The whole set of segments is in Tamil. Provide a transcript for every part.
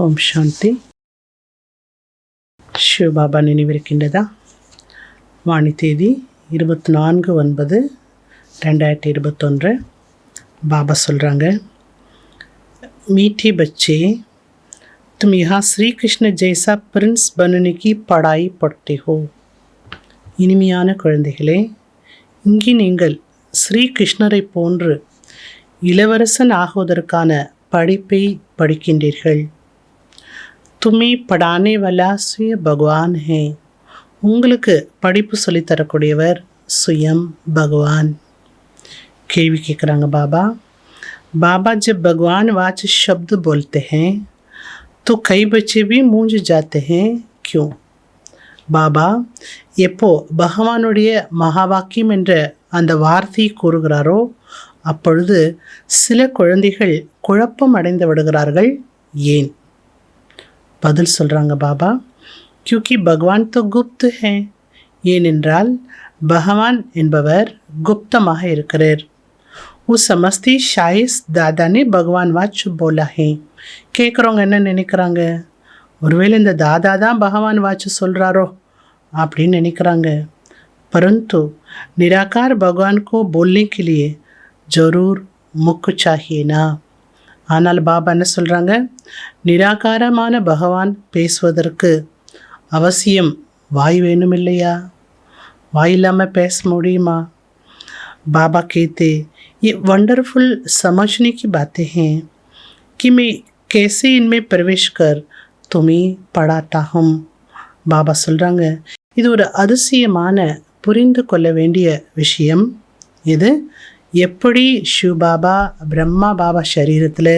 ஓம் சாந்தி. சிவபாபா நினைவிருக்கின்றதா? வாணி தேதி 24/9/2021. பாபா சொல்கிறாங்க, मीठे बच्चे, तुम यहाँ श्री कृष्ण जैसा प्रिंस बनने की पढ़ाई पढ़ते हो. இனிமையான குழந்தைகளே, இங்கே நீங்கள் ஸ்ரீ கிருஷ்ணரை போன்று இளவரசன் ஆகுவதற்கான படிப்பை படிக்கின்றீர்கள். துமே படானே வாலா சுய பகவான் ஹே. உங்களுக்கு படிப்பு சொல்லித்தரக்கூடியவர் சுயம் பகவான். கேள்வி கேட்குறாங்க பாபா. बाबा जब भगवान वाच शब्द बोलते हैं तो कई बच्चे भी मूंझ जाते हैं, क्यों? பாபா எப்போ பகவானுடைய மகா வாக்கியம் என்ற அந்த வார்த்தையை கூறுகிறாரோ அப்பொழுது சில குழந்தைகள் குழப்பம் அடைந்து விடுகிறார்கள், ஏன்? பதில் சொல்கிறாங்க பாபா, क्योंकि பகவான் तो गुप्त है. ஏனென்றால் பகவான் என்பவர் குப்தமாக இருக்கிறார். वो समझती शायद दादा ने भगवान वाच बोला है. கேட்குறவங்க என்ன நினைக்கிறாங்க, ஒருவேளை இந்த தாதா தான் பகவான் வாச்சு சொல்கிறாரோ அப்படின்னு நினைக்கிறாங்க. परंतु निराकार भगवान को बोलने के लिए जरूर मुख चाहिए ना. ஆனால் பாபா என்ன சொல்கிறாங்க, நிராகாரமான பகவான் பேசுவதற்கு அவசியம் வாய் வேணும் இல்லையா? வாய் இல்லாமல் பேச முடியுமா? बाबा कहते, ये वंडरफुल समझने की बातें हैं कि मैं कैसे इनमें प्रवेश कर तुम्हें पढ़ाता हूँ. பாபா சொல்கிறாங்க, இது ஒரு அதிசயமான புரிந்து கொள்ள வேண்டிய விஷயம். இது எப்படி சிவபாபா பிரம்மா பாபா சரீரத்தில்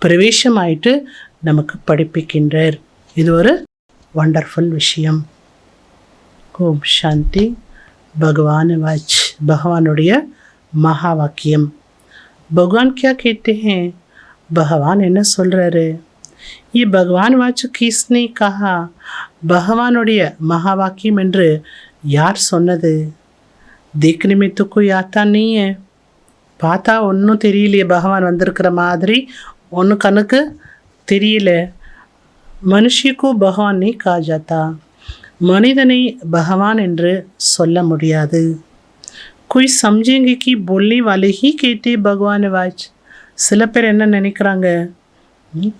பிரவேசமாயிட்டு நமக்கு படிப்பிக்கின்றார். இது ஒரு வண்டர்ஃபுல் விஷயம். ஓம் சாந்தி. பகவான் வாச், பகவானுடைய மகா வாக்கியம். भगवान क्या कहते हैं? भगवान என்ன சொல்கிறாரு? ये भगवान वाच किसने कहा? பகவானுடைய மகா வாக்கியம் என்று யார் சொன்னது? देखने में तो कोई आता नहीं है. பார்த்தா ஒன்றும் தெரியலையே, பகவான் வந்திருக்கிற மாதிரி ஒன்றும் கணக்கு தெரியல. மனுஷிக்கு பகவான் நீ கா ஜாத்தா. மனிதனை பகவான் என்று சொல்ல முடியாது. कोई समझेंगे कि बोलने वाले ही कहते भगवान वाच. சில பேர் என்ன நினைக்கிறாங்க,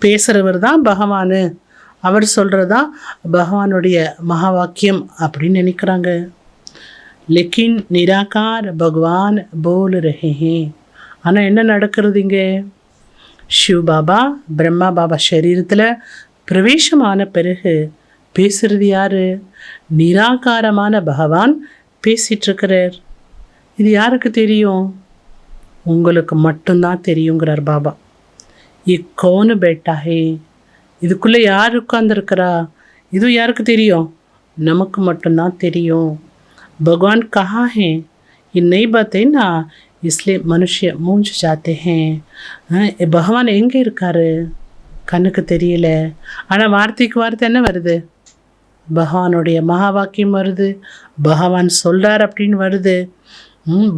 பேசுகிறவர் தான் பகவான், அவர் சொல்கிறதா பகவானுடைய மகா வாக்கியம் அப்படின்னு நினைக்கிறாங்க. लेकिन निराकार भगवान बोल रहे हैं. ஆனால் என்ன நடக்கிறதுங்க? சிவ பாபா பிரம்மா பாபா சரீரத்தில் பிரவேசமான பிறகு பேசுகிறது யார்? நிராகாரமான பகவான் பேசிகிட்ருக்கிறார். இது யாருக்கு தெரியும்? உங்களுக்கு மட்டும்தான் தெரியுங்கிறார் பாபா. கௌன் பேட்டா ஹே. இதுக்குள்ளே யார் உட்கார்ந்துருக்கிறா? இது யாருக்கு தெரியும்? நமக்கு மட்டும்தான் தெரியும். பகவான் கஹா ஹே ये नई बात है ना, इसलिए मनुष्य मूंझ जाते हैं. பகவான் எங்கே இருக்காரு? கண்ணுக்கு தெரியல. ஆனால் வார்த்தைக்கு வார்த்தை என்ன வருது? பகவானுடைய மகா வாக்கியம் வருது, பகவான் சொல்கிறார் அப்படின்னு வருது.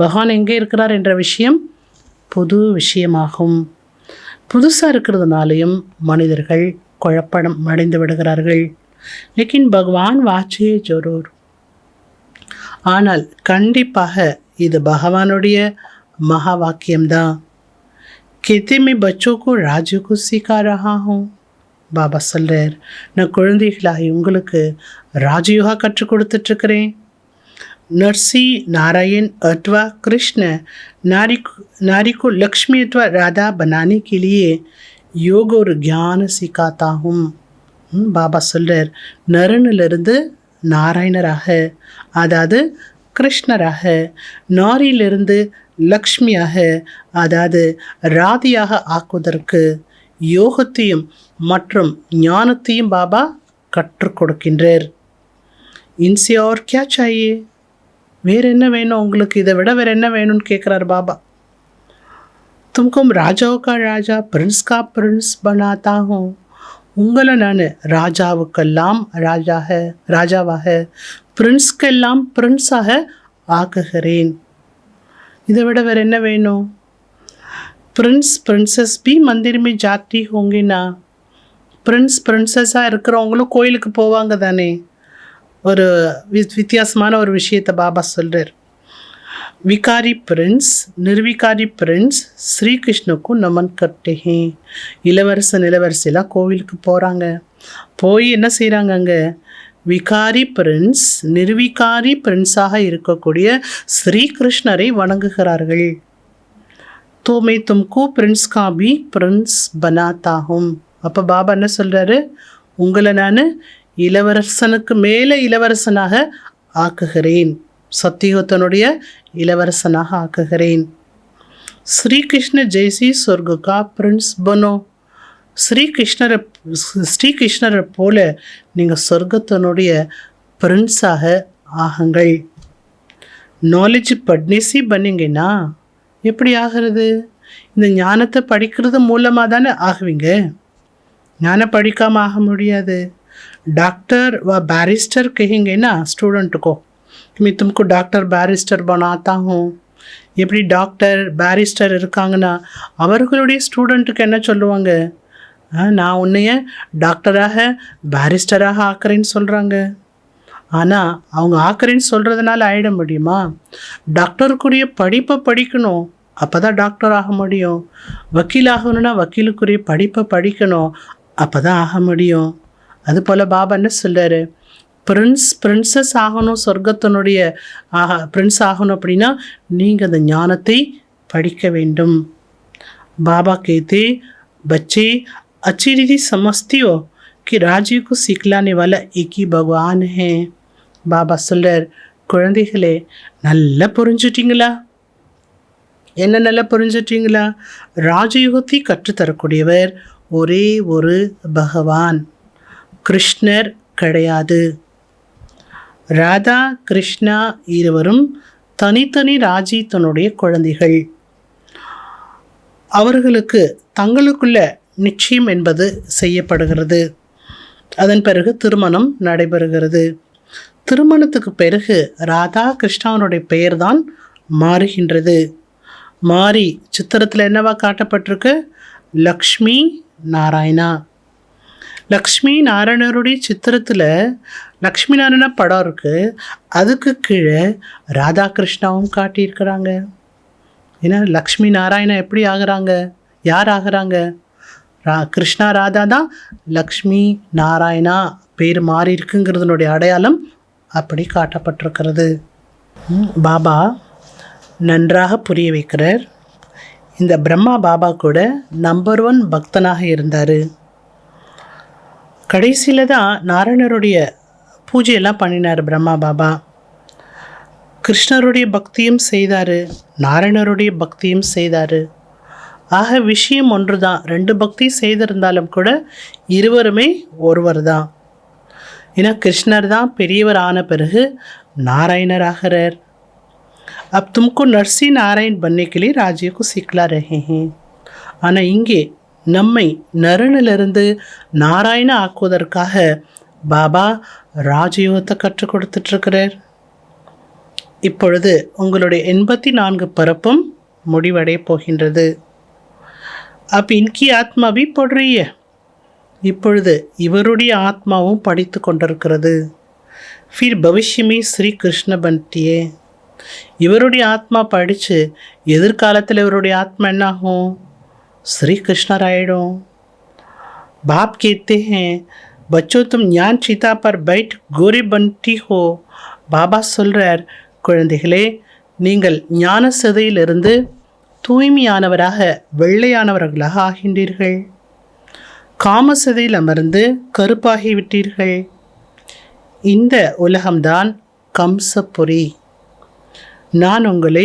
பகவான் எங்கே இருக்கிறார் என்ற விஷயம் புது விஷயமாகும். புதுசாக இருக்கிறதுனாலையும் மனிதர்கள் குழப்பம் அடைந்து விடுகிறார்கள். லேக்கின் பகவான் வாச்சே ஜரூர். ஆனால் கண்டிப்பாக இது பகவானுடைய மகா வாக்கியம்தான். कहते मैं बच्चों को राजयोग को सिखा रहा हूँ. பாபா சொல்கிறார், நான் குழந்தைகளாகி உங்களுக்கு ராஜயோகா கற்றுக் கொடுத்துட்ருக்கிறேன். नरसी नारायण अथवा कृष्ण नारी को लक्ष्मी अथवा राधा बनाने के लिए योग और ज्ञान सिखाता हूँ. பாபா சொல்கிறார், நரனிலிருந்து நாராயணராக, அதாவது கிருஷ்ணராக, நாரியிலிருந்து லக்ஷ்மியாக, அதாவது ராதியாக ஆக்குவதற்கு யோகத்தையும் மற்றும் ஞானத்தையும் பாபா கற்றுக் கொடுக்கின்றார். இன்சே और क्या चाहिए? வேறு என்ன வேணும் உங்களுக்கு? இதை விட வேறு என்ன வேணும்னு கேட்குறாரு பாபா. தும்கும் ராஜாவு கா ராஜா பிரின்ஸ் கா பிரின்ஸ் பனாத்தா ஹூம். உங்களை நான் ராஜாவுக்கெல்லாம் ராஜாவாக பிரின்ஸ்க்கெல்லாம் பிரின்ஸாக ஆக்குகிறேன். இதை விட வேறு என்ன வேணும்? प्रिंस प्रिंसेस भी मंदिर में जाती होंगे ना. பிரின்ஸஸாக இருக்கிறவங்களும் கோயிலுக்கு போவாங்க தானே. ஒரு வித்தியாசமான ஒரு விஷயத்தை பாபா சொல்கிறார். विकारी प्रिंस निर्विकारी प्रिंस ஸ்ரீ கிருஷ்ணுக்கும் நமன் கர்த்தே ஹே. இளவரசன் இளவரசிலாம் கோவிலுக்கு போகிறாங்க. போய் என்ன செய்கிறாங்க? அங்கே விகாரி பிரின்ஸ் நிர்விகாரி பிரின்ஸாக இருக்கக்கூடிய ஸ்ரீகிருஷ்ணரை வணங்குகிறார்கள். Thomai தும்கு Prince coffee Prince பனாத்தாகும். அப்போ பாபா என்ன சொல்கிறாரு? உங்களை நான் இளவரசனுக்கு மேலே இளவரசனாக ஆக்குகிறேன், சத்தியுகத்தினுடைய இளவரசனாக ஆக்குகிறேன். ஸ்ரீகிருஷ்ண ஜெய்சி சொர்க்கா பிரின்ஸ் பனோ. ஸ்ரீகிருஷ்ணரை போல நீங்கள் சொர்க்கத்தினுடைய பிரின்ஸாக ஆகுங்கள். நாலேஜ் பட்னேசி பண்ணீங்கன்னா எப்படி ஆகிறது? இந்த ஞானத்தை படிக்கிறது மூலமாக தானே ஆகுவீங்க. ஞானம் படிக்காமல் ஆக முடியாது. डॉक्टर व बैरिस्टर कहेंगे ना स्टूडेंट को कि मैं तुमको डॉक्टर बैरिस्टर बनाता हूँ. எப்படி டாக்டர் பேரிஸ்டர் இருக்காங்கன்னா அவர்களுடைய ஸ்டூடெண்ட்டுக்கு என்ன சொல்லுவாங்க? நான் உன்னைய டாக்டராக பேரிஸ்டராக ஆக்குறேன்னு சொல்கிறாங்க. ஆனால் அவங்க ஆக்குறேன்னு சொல்கிறதுனால ஆகிட முடியுமா? டாக்டருக்குரிய படிப்பை படிக்கணும், அப்போ தான் டாக்டர் ஆக முடியும். வக்கீல் ஆகணும்னா வக்கீலுக்குரிய படிப்பை படிக்கணும், அப்போ தான் ஆக முடியும். அதுபோல் பாபா என்ன சொல்கிறாரு? பிரின்சஸ் ஆகணும், சொர்க்கத்தினுடைய பிரின்ஸ் ஆகணும் அப்படின்னா நீங்கள் அந்த ஞானத்தை படிக்க வேண்டும். பாபா கேते बच्चे अच्छी रीति समझती हो कि राज्य को सिखलाने वाला एक ही भगवान है. பாபா சொல்கிறார், குழந்தைகளே நல்லா புரிஞ்சுட்டிங்களா? என்ன நல்லா புரிஞ்சுட்டிங்களா? ராஜயுகத்தை கற்றுத்தரக்கூடியவர் ஒரே ஒரு பகவான், கிருஷ்ணர் கிடையாது. ராதா கிருஷ்ணா இருவரும் தனித்தனி ராஜ்யத்தினுடைய குழந்தைகள். அவர்களுக்கு தங்களுக்குள்ள நிச்சயம் என்பது செய்யப்படுகிறது. அதன் பிறகு திருமணம் நடைபெறுகிறது. திருமணத்துக்கு பிறகு ராதா கிருஷ்ணாவுடைய பெயர் தான் மாறுகின்றது. மாறி சித்திரத்தில் என்னவா காட்டப்பட்டிருக்கு? லக்ஷ்மி நாராயணா. லக்ஷ்மி நாராயணருடைய சித்திரத்தில் லக்ஷ்மி நாராயண படம் இருக்குது, அதுக்கு கீழே ராதா கிருஷ்ணாவும் காட்டியிருக்கிறாங்க. ஏன்னா லக்ஷ்மி நாராயணா எப்படி ஆகிறாங்க? யார் ஆகிறாங்க? கிருஷ்ணா ராதா தான் லக்ஷ்மி நாராயணா பேர் மாறி இருக்குங்கிறதுனுடைய அடையாளம் அப்படி காட்டப்பட்டிருக்கிறது. பாபா நன்றாக புரிய வைக்கிறார். இந்த பிரம்மா பாபா கூட நம்பர் 1 பக்தனாக இருந்தார். கடைசியில் தான் நாராயணருடைய பூஜையெல்லாம் பண்ணினார் பிரம்மா பாபா. கிருஷ்ணருடைய பக்தியும் செய்தார், நாராயணருடைய பக்தியும் செய்தார். ஆக விஷயம் ஒன்று தான். 2 பக்தி செய்திருந்தாலும் கூட இருவருமே ஒருவர் தான். ஏன்னா கிருஷ்ணர் தான் பெரியவர் ஆன பிறகு நாராயணர் ஆகிறார். अब तुमको नरसी नारायण बनने के लिए राज्य को सिखला रहे हैं. ஆனால் இங்கே நம்மை நரனிலிருந்து நாராயண ஆக்குவதற்காக பாபா ராஜயோகத்தை கற்றுக் கொடுத்துட்ருக்கிறார். இப்பொழுது உங்களுடைய 84 பிறப்பும் முடிவடைய போகின்றது. அப்போ இன்கி ஆத்மா भी पढ़ रही है. இப்பொழுது இவருடைய ஆத்மாவும் படித்து கொண்டிருக்கிறது. फिर भविष्य में श्री कृष्ण बनती है. இவருடைய ஆத்மா படித்து எதிர்காலத்தில் இவருடைய ஆத்மா என்ன ஆகும்? श्री कृष्णर आइडों. बाप कहते हैं बच्चों तुम ज्ञान चिता पर बैठ गोरे बनती हो. பாபா சொல்கிறார், குழந்தைகளே நீங்கள் ஞான சிதையிலிருந்து தூய்மையானவராக வெள்ளையானவர்களாக ஆகின்றீர்கள். காம சிதையில் அமர்ந்து கருப்பாகிவிட்டீர்கள். இந்த உலகம்தான் கம்சபுரி. நான் உங்களை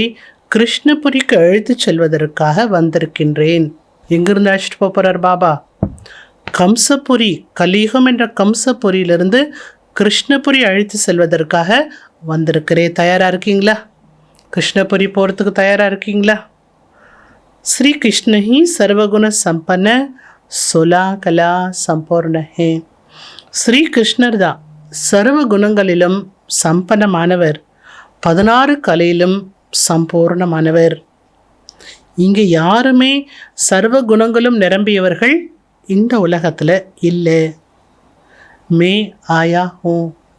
கிருஷ்ணபுரிக்கு அழைத்துச் செல்வதற்காக வந்திருக்கின்றேன். எங்கிருந்து அழைச்சிட்டு போகிறார் பாபா? கம்சபுரி, கலியுகம் என்ற கம்சபுரியிலிருந்து கிருஷ்ணபுரி அழைத்து செல்வதற்காக வந்திருக்கிறேன். தயாராக இருக்கீங்களா? கிருஷ்ணபுரி போகிறதுக்கு தயாராக இருக்கீங்களா? ஸ்ரீ கிருஷ்ண ஹி சர்வகுண சம்பன்ன 16 கலா சம்பூர்ண ஹே. ஸ்ரீ கிருஷ்ணர் தான் சர்வ குணங்களிலும் சம்பன்னமானவர், 16 கலையிலும் சம்பூர்ணமானவர். இங்கே யாருமே சர்வ குணங்களும் நிரம்பியவர்கள் இந்த உலகத்தில் இல்லை. மே ஆயா ஹூ,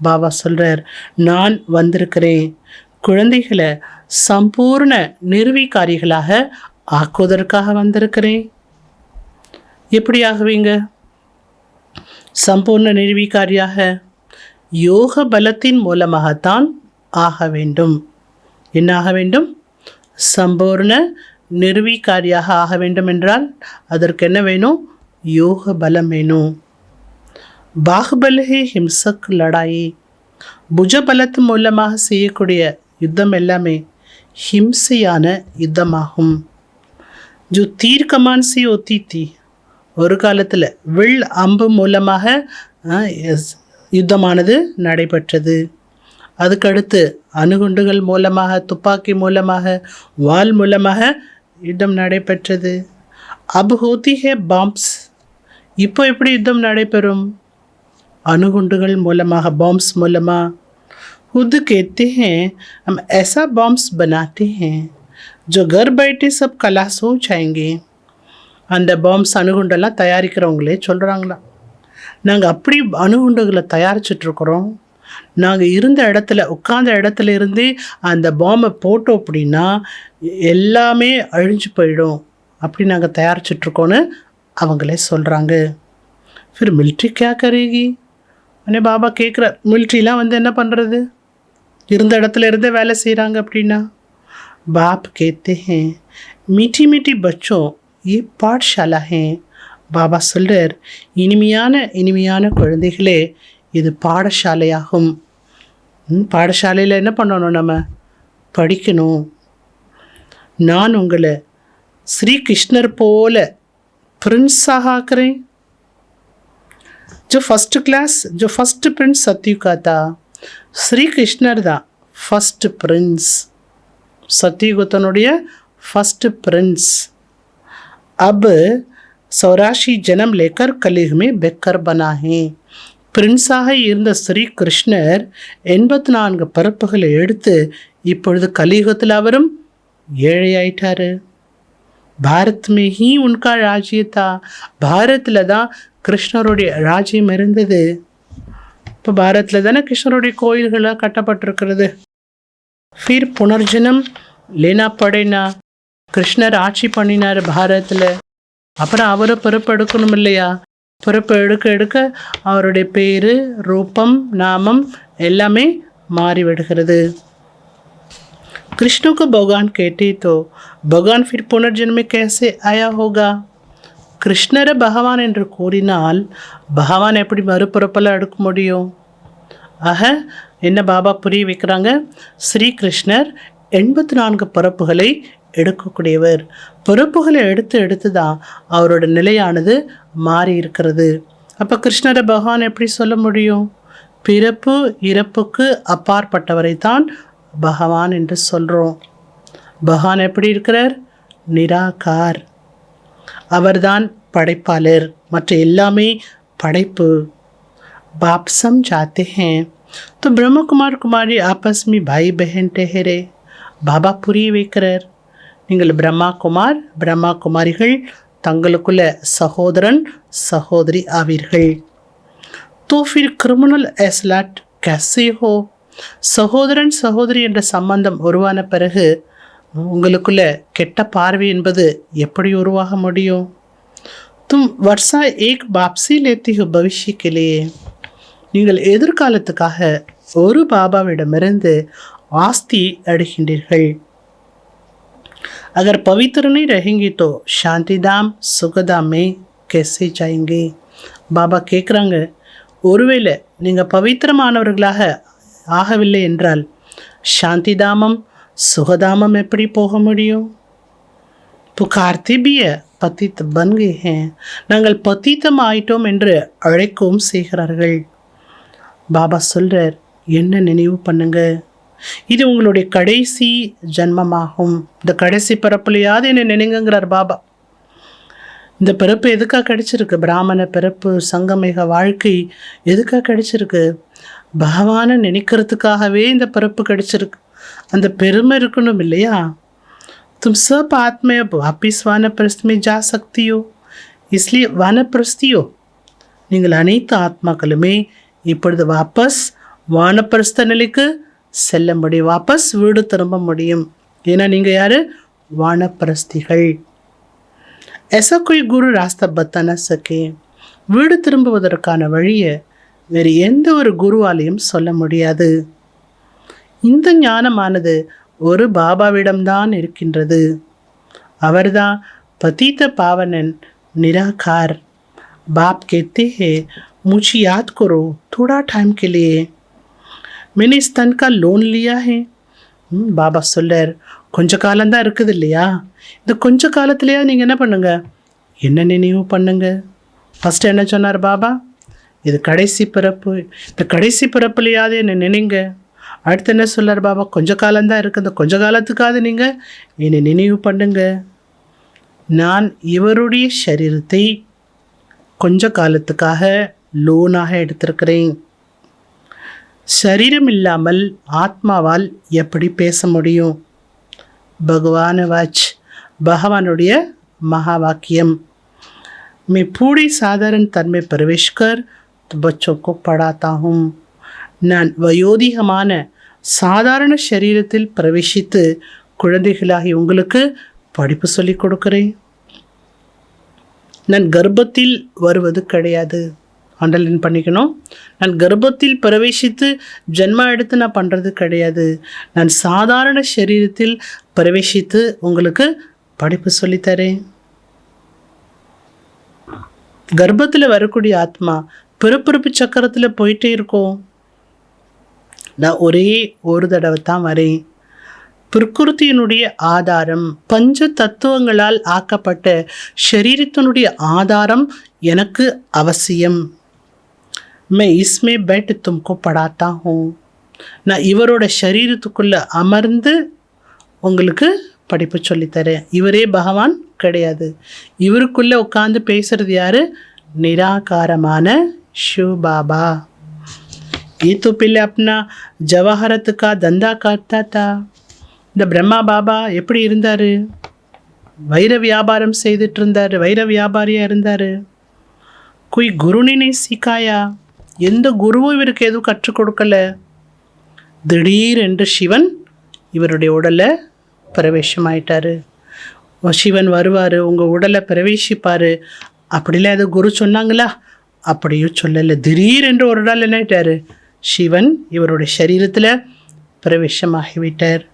பாபா சொல்கிறார், நான் வந்திருக்கிறேன் குழந்தைகளை சம்பூர்ண நிர்வீகாரிகளாக ஆக்குவதற்காக வந்திருக்கிறேன். எப்படி ஆகுவீங்க சம்பூர்ண நிர்வீகாரியாக? யோக பலத்தின் மூலமாகத்தான் ஆக வேண்டும். என்ன ஆக வேண்டும்? சம்பூர்ண நிர்வீகாரியாக ஆக வேண்டும் என்றால் அதற்கு என்ன வேணும்? யோக பலம் வேணும். பாகுபல் ஹே ஹிம்சக் லடாயி, புஜ பலத்து மூலமாக செய்யக்கூடிய யுத்தம் எல்லாமே ஹிம்சையான யுத்தமாகும். ஜோ தீர் கமான் சி ஒத்தி தீ, ஒரு காலத்தில் வில் அம்பு மூலமாக யுத்தமானது நடைபெற்றது. அதுக்கடுத்து அணுகுண்டுகள் மூலமாக, துப்பாக்கி மூலமாக, வாள் மூலமாக யுத்தம் நடைபெற்றது. அப் ஹோத்தி ஹே பாம்ப்ஸ், இப்போ எப்படி யுத்தம் நடைபெறும்? அணுகுண்டுகள் மூலமாக, பாம்ப்ஸ் மூலமாக. खुद कहते हैं हम ऐसा बॉम्ब्स बनाते हैं जो घर बैठे सब खलास हो जाएंगे. அந்த பாம்ப்ஸ் அணுகுண்டெல்லாம் தயாரிக்கிறவங்களே சொல்கிறாங்களாம், நாங்கள் அப்படி அணுகுண்டுகளை தயாரிச்சிட்ருக்குறோம். நாங்கள் இருந்த இடத்துல, உட்கார்ந்த இடத்துல இருந்தே அந்த பாம்பை போட்டோம் அப்படின்னா எல்லாமே அழிஞ்சு போயிடும். அப்படி நாங்கள் தயாரிச்சிட்ருக்கோன்னு அவங்களே சொல்கிறாங்க. ஃபிர் மிலிட்ரி கே கரேகி? உடனே பாபா கேட்குறார், மிலிட்ரிலாம் வந்து என்ன பண்ணுறது? இருந்த இடத்துல இருந்தே வேலை செய்கிறாங்க அப்படின்னா. பாப் கேते हैं मीठी मीठी बच्चों ये पाठशाला है. பாபா சொல்கிறார், இனிமையான இனிமையான குழந்தைகளே, இது பாடசாலையாகும். பாடசாலையில் என்ன பண்ணணும்? நம்ம படிக்கணும். நான் உங்களை ஸ்ரீ கிருஷ்ணர் போல பிரின்ஸாக ஆக்குறேன். जो फर्स्ट क्लास, जो फर्स्ट प्रिंस सत्यु का था, ஸ்ரீ கிருஷ்ணர் தான் ஃபஸ்ட்டு பிரின்ஸ், சத்தியுகத்தனுடைய ஃபஸ்ட்டு பிரின்ஸ். अब 84 ஜனம் லேக்கர் கலியுக में बेकर बना है. பிரின்ஸாக இருந்த ஸ்ரீ கிருஷ்ணர் 84 பிறப்புகளை எடுத்து இப்பொழுது கலியுகத்தில் அவரும் ஏழையாயிட்டார். பாரத் மே ஹீ உன்கா ராஜ்யத்தா, பாரத்தில் தான் கிருஷ்ணருடைய ராஜ்யம் இருந்தது. இப்போ பாரத்தில் தானே கிருஷ்ணருடைய கோயில்களாக கட்டப்பட்டிருக்கிறது. ஃபிர் புனர்ஜனம் லேனா படைனா, கிருஷ்ணர் ஆட்சி பண்ணினார் பாரத்தில். அப்புறம் அவரை பிறப்பு எடுக்கணும் இல்லையா? பிறப்பு எடுக்க எடுக்க அவருடைய பேர், ரூபம், நாமம் எல்லாமே மாறிவிடுகிறது. कृष्ण को भगवान कहते तो भगवान फिर पुनर्जन्म में कैसे आया होगा? கிருஷ்ணரை பகவான் என்று கூறினால் பகவான் எப்படி மறுபிறப்பெல்லாம் எடுக்க முடியும்? ஆக என்ன பாபா புரிய வைக்கிறாங்க? ஸ்ரீ கிருஷ்ணர் 84 பிறப்புகளை எடுக்கக்கூடியவர். பிறப்புகளை எடுத்து எடுத்து தான் அவரோட நிலையானது மாறி இருக்கிறது. அப்போ கிருஷ்ணரை பகவான் எப்படி சொல்ல முடியும்? பிறப்பு இறப்புக்கு அப்பாற்பட்டவரை தான் பகவான் என்று சொல்கிறோம். பகவான் எப்படி இருக்கிறார்? நிராகார். அவர்தான் படைப்பாளர், மற்ற எல்லாமே படைப்பு. बाप समझाते हैं तो ब्रह्म कुमार कुमारी आपस में भाई बहन ठहरे. பாபா புரிய வைக்கிறார், நீங்கள் பிரம்மா குமார் பிரம்மா குமாரிகள் தங்களுக்குள்ள சகோதரன் சகோதரி ஆவீர்கள். तो फिर क्रिमिनल एस्लाट कैसे हो? சகோதரன் சகோதரி என்ற சம்பந்தம் உருவான பிறகு உங்களுக்குள்ள கெட்ட பார்வை என்பது எப்படி உருவாக முடியும்? तुम वर्षा एक बाप से लेती हो भविष्य के लिए. நீங்கள் எதிர்காலத்துக்காக ஒரு பாபாவிடமிருந்து ஆஸ்தி அடைகின்றீர்கள். अगर पवित्र नहीं रहेंगे तो शांतिधाम सुखधाम में कैसे जाएंगे? பாபா கேட்குறாங்க, ஒருவேளை நீங்கள் பவித்திரமானவர்களாக ஆகவில்லை என்றால் சாந்திதாமம் சுகதாமம் எப்படி போக முடியும்? புகார்த்தி பிய பத்தித் பன்கே ஹே, நாங்கள் பத்தித்தம் ஆயிட்டோம் என்று அழைக்கவும் செய்கிறார்கள். பாபா சொல்கிறார், என்ன நினைவு பண்ணுங்க, இது உங்களுடைய கடைசி ஜன்மமாகும். இந்த கடைசி பிறப்புலையாவது என்ன நினைங்கிறார் பாபா. இந்த பிறப்பு எதுக்காக கிடைச்சிருக்கு? பிராமண பிறப்பு, சங்கமேக வாழ்க்கை எதுக்காக கிடைச்சிருக்கு? பகவானை நினைக்கிறதுக்காகவே இந்த பிறப்பு கிடைச்சிருக்கு. அந்த பெருமை இருக்கணும் இல்லையா? तुम सब आत्मा वापिस वानप्रस्थ में जा सकती हो. इसलिए वानप्रस्थियो நீங்கள் அனைத்து ஆத்மாக்களுமே இப்பொழுது வாபஸ் வானப்பிரஸ்த நிலைக்கு செல்ல முடியும், வாபஸ் வீடு திரும்ப முடியும். ஏன்னா நீங்கள் யார்? வானப்பிரஸ்திகள். ऐसा कोई குரு ராஸ்தா பத்தா ந சகே. வீடு திரும்புவதற்கான வழியை வேறு எந்த ஒரு குருவாலையும் சொல்ல முடியாது. இந்த ஞானமானது ஒரு பாபாவிடம்தான் இருக்கின்றது. அவர்தான் பதீத பாவனன் நிராகார். बाप कहते हैं मुझे याद करो थोड़ा टाइम के लिए, मैंने इस तन का लोन लिया है. பாபா சொல்றார், கொஞ்ச காலம்தான் இருக்குது இல்லையா, இந்த கொஞ்ச காலத்துலையா நீங்கள் என்ன பண்ணுங்க, என்ன நினைவு பண்ணுங்க. ஃபஸ்ட்டு என்ன சொன்னார் பாபா? இது கடைசி பிறப்பு, இந்த கடைசி பிறப்புலையாவது என்னை நினைங்க. அடுத்து என்ன சொல்லார் பாபா? கொஞ்ச காலம்தான் இருக்குது, இந்த கொஞ்ச காலத்துக்காவது நீங்கள் என்னை நினைவு பண்ணுங்க. நான் இவருடைய சரீரத்தை கொஞ்ச காலத்துக்காக லோனாக எடுத்திருக்கிறேன். சரீரம் இல்லாமல் ஆத்மாவால் எப்படி பேச முடியும்? பகவான் வாச், பகவானுடைய மகா வாக்கியம். मैं पूरी साधारण तन में प्रवेश कर तो बच्चों को पढ़ाता हूँ. நான் வயோதிகமான சாதாரண சரீரத்தில் பிரவேசித்து குழந்தைகளாகி உங்களுக்கு படிப்பு சொல்லிக் கொடுக்கிறேன். நான் கர்ப்பத்தில் வருவது கிடையாது, அண்டர்லைன் பண்ணிக்கணும். நான் கர்ப்பத்தில் பிரவேசித்து ஜென்மா எடுத்து நான் பண்ணுறது கிடையாது. நான் சாதாரண சரீரத்தில் பிரவேசித்து உங்களுக்கு படிப்பு சொல்லித்தரேன். கர்ப்பத்தில் வரக்கூடிய ஆத்மா பிறப்பிறப்பு சக்கரத்தில் போயிட்டே இருக்கும். நான் ஒரே ஒரு தடவை தான் வரேன். பிரகிருத்தியினுடைய ஆதாரம் பஞ்ச தத்துவங்களால் ஆக்கப்பட்ட ஷரீரத்தினுடைய ஆதாரம் எனக்கு அவசியம். मैं इसमें बैठ तुमको पढ़ाता हूँ. நான் இவரோட சரீரத்துக்குள்ளே அமர்ந்து உங்களுக்கு படிப்பு சொல்லித்தரேன். இவரே பகவான் கிடையாது. இவருக்குள்ளே உட்காந்து பேசுகிறது யார்? நிராகாரமான शिव बाबा. ये तो पहले अपना जवाहरत का धंधा करता था. இந்த பிரம்மா பாபா எப்படி இருந்தார்? வைர வியாபாரம் செய்துட்டு இருந்தார், வைர வியாபாரியாக இருந்தார். कोई गुरु ने नहीं सिखाया. எந்த குருவும் இவருக்கு எதுவும் கற்றுக் கொடுக்கல. திடீரென்று சிவன் இவருடைய உடலை பிரவேசமாயிட்டார். சிவன் வருவார், உங்கள் உடலை பிரவேசிப்பார் அப்படிலாம் எதுவும் குரு சொன்னாங்களா? அப்படியும் சொல்லலை. திடீரென்று ஒரு நாள் என்ன ஆயிட்டார்? சிவன் இவருடைய சரீரத்தில் பிரவேசமாகிவிட்டார்.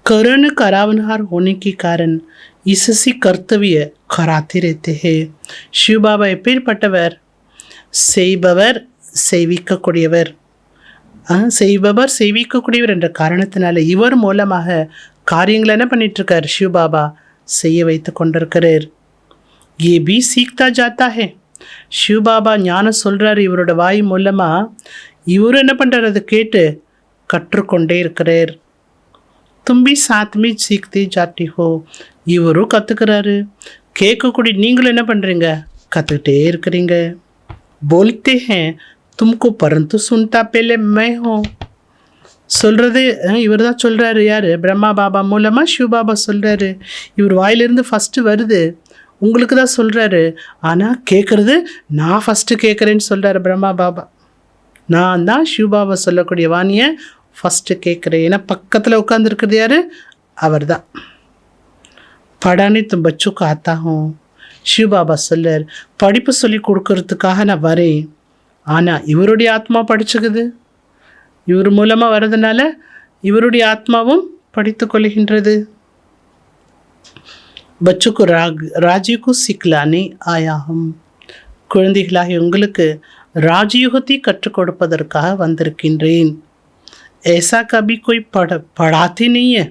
करण करावनहार होने के कारण इससे कर्तव्य कराते रहते हैं. शिव बाबा எப்பேற்பட்டவர்? செய்பவர் செய்விக்கக்கூடியவர். செய்பவர் செய்விக்கக்கூடியவர் என்ற காரணத்தினால இவர் மூலமாக காரியங்களை என்ன பண்ணிட்டுருக்கார்? शिव बाबा செய்ய வைத்து கொண்டிருக்கிறார். ये भी सीखता जाता है. शिव बाबा ஞானம் சொல்கிறார் இவரோட வாய் மூலமாக. இவரும் என்ன பண்ணுறார்? அதை கேட்டு கற்றுக்கொண்டே இருக்கிறார். तुम भी साथ में सीखते जाती हो. இவரும் கற்றுக்கிறாரு, கேட்கக்கூடிய நீங்களும் என்ன பண்ணுறீங்க? கற்றுக்கிட்டே இருக்கிறீங்க. बोलते हैं तुमको परंतु सुनता पहले मैं हूँ. சொல்கிறது இவர் தான் சொல்கிறாரு. யார்? பிரம்மா பாபா மூலமாக சிவ பாபா சொல்கிறாரு. இவர் வாயிலிருந்து ஃபஸ்ட்டு வருது, உங்களுக்கு தான் சொல்கிறாரு. ஆனால் கேட்குறது நான் ஃபஸ்ட்டு கேட்குறேன்னு சொல்கிறாரு பிரம்மா பாபா. நான் தான் சிவ பாபா சொல்லக்கூடிய வாணியை ஃபஸ்ட்டு கேட்குறேன். ஏன்னா பக்கத்தில் உட்காந்துருக்கிறது யார்? அவர் தான். படானே தும் பச்சுக்கு ஆத்தாகும். சிவ பாபா சொல்லார், படிப்பு சொல்லி கொடுக்கறதுக்காக நான் வரேன். ஆனால் இவருடைய ஆத்மா படிச்சுக்குது. இவர் மூலமாக வர்றதுனால இவருடைய ஆத்மாவும் படித்து கொள்கின்றது. பச்சுக்கு ராஜ்யுக்கு சிக்கலானே ஆயாகும். குழந்தைகளாகி உங்களுக்கு ராஜயோகத்தை கற்றுக் கொடுப்பதற்காக வந்திருக்கின்றேன். ऐसा कभी कोई पढ़ाते नहीं है.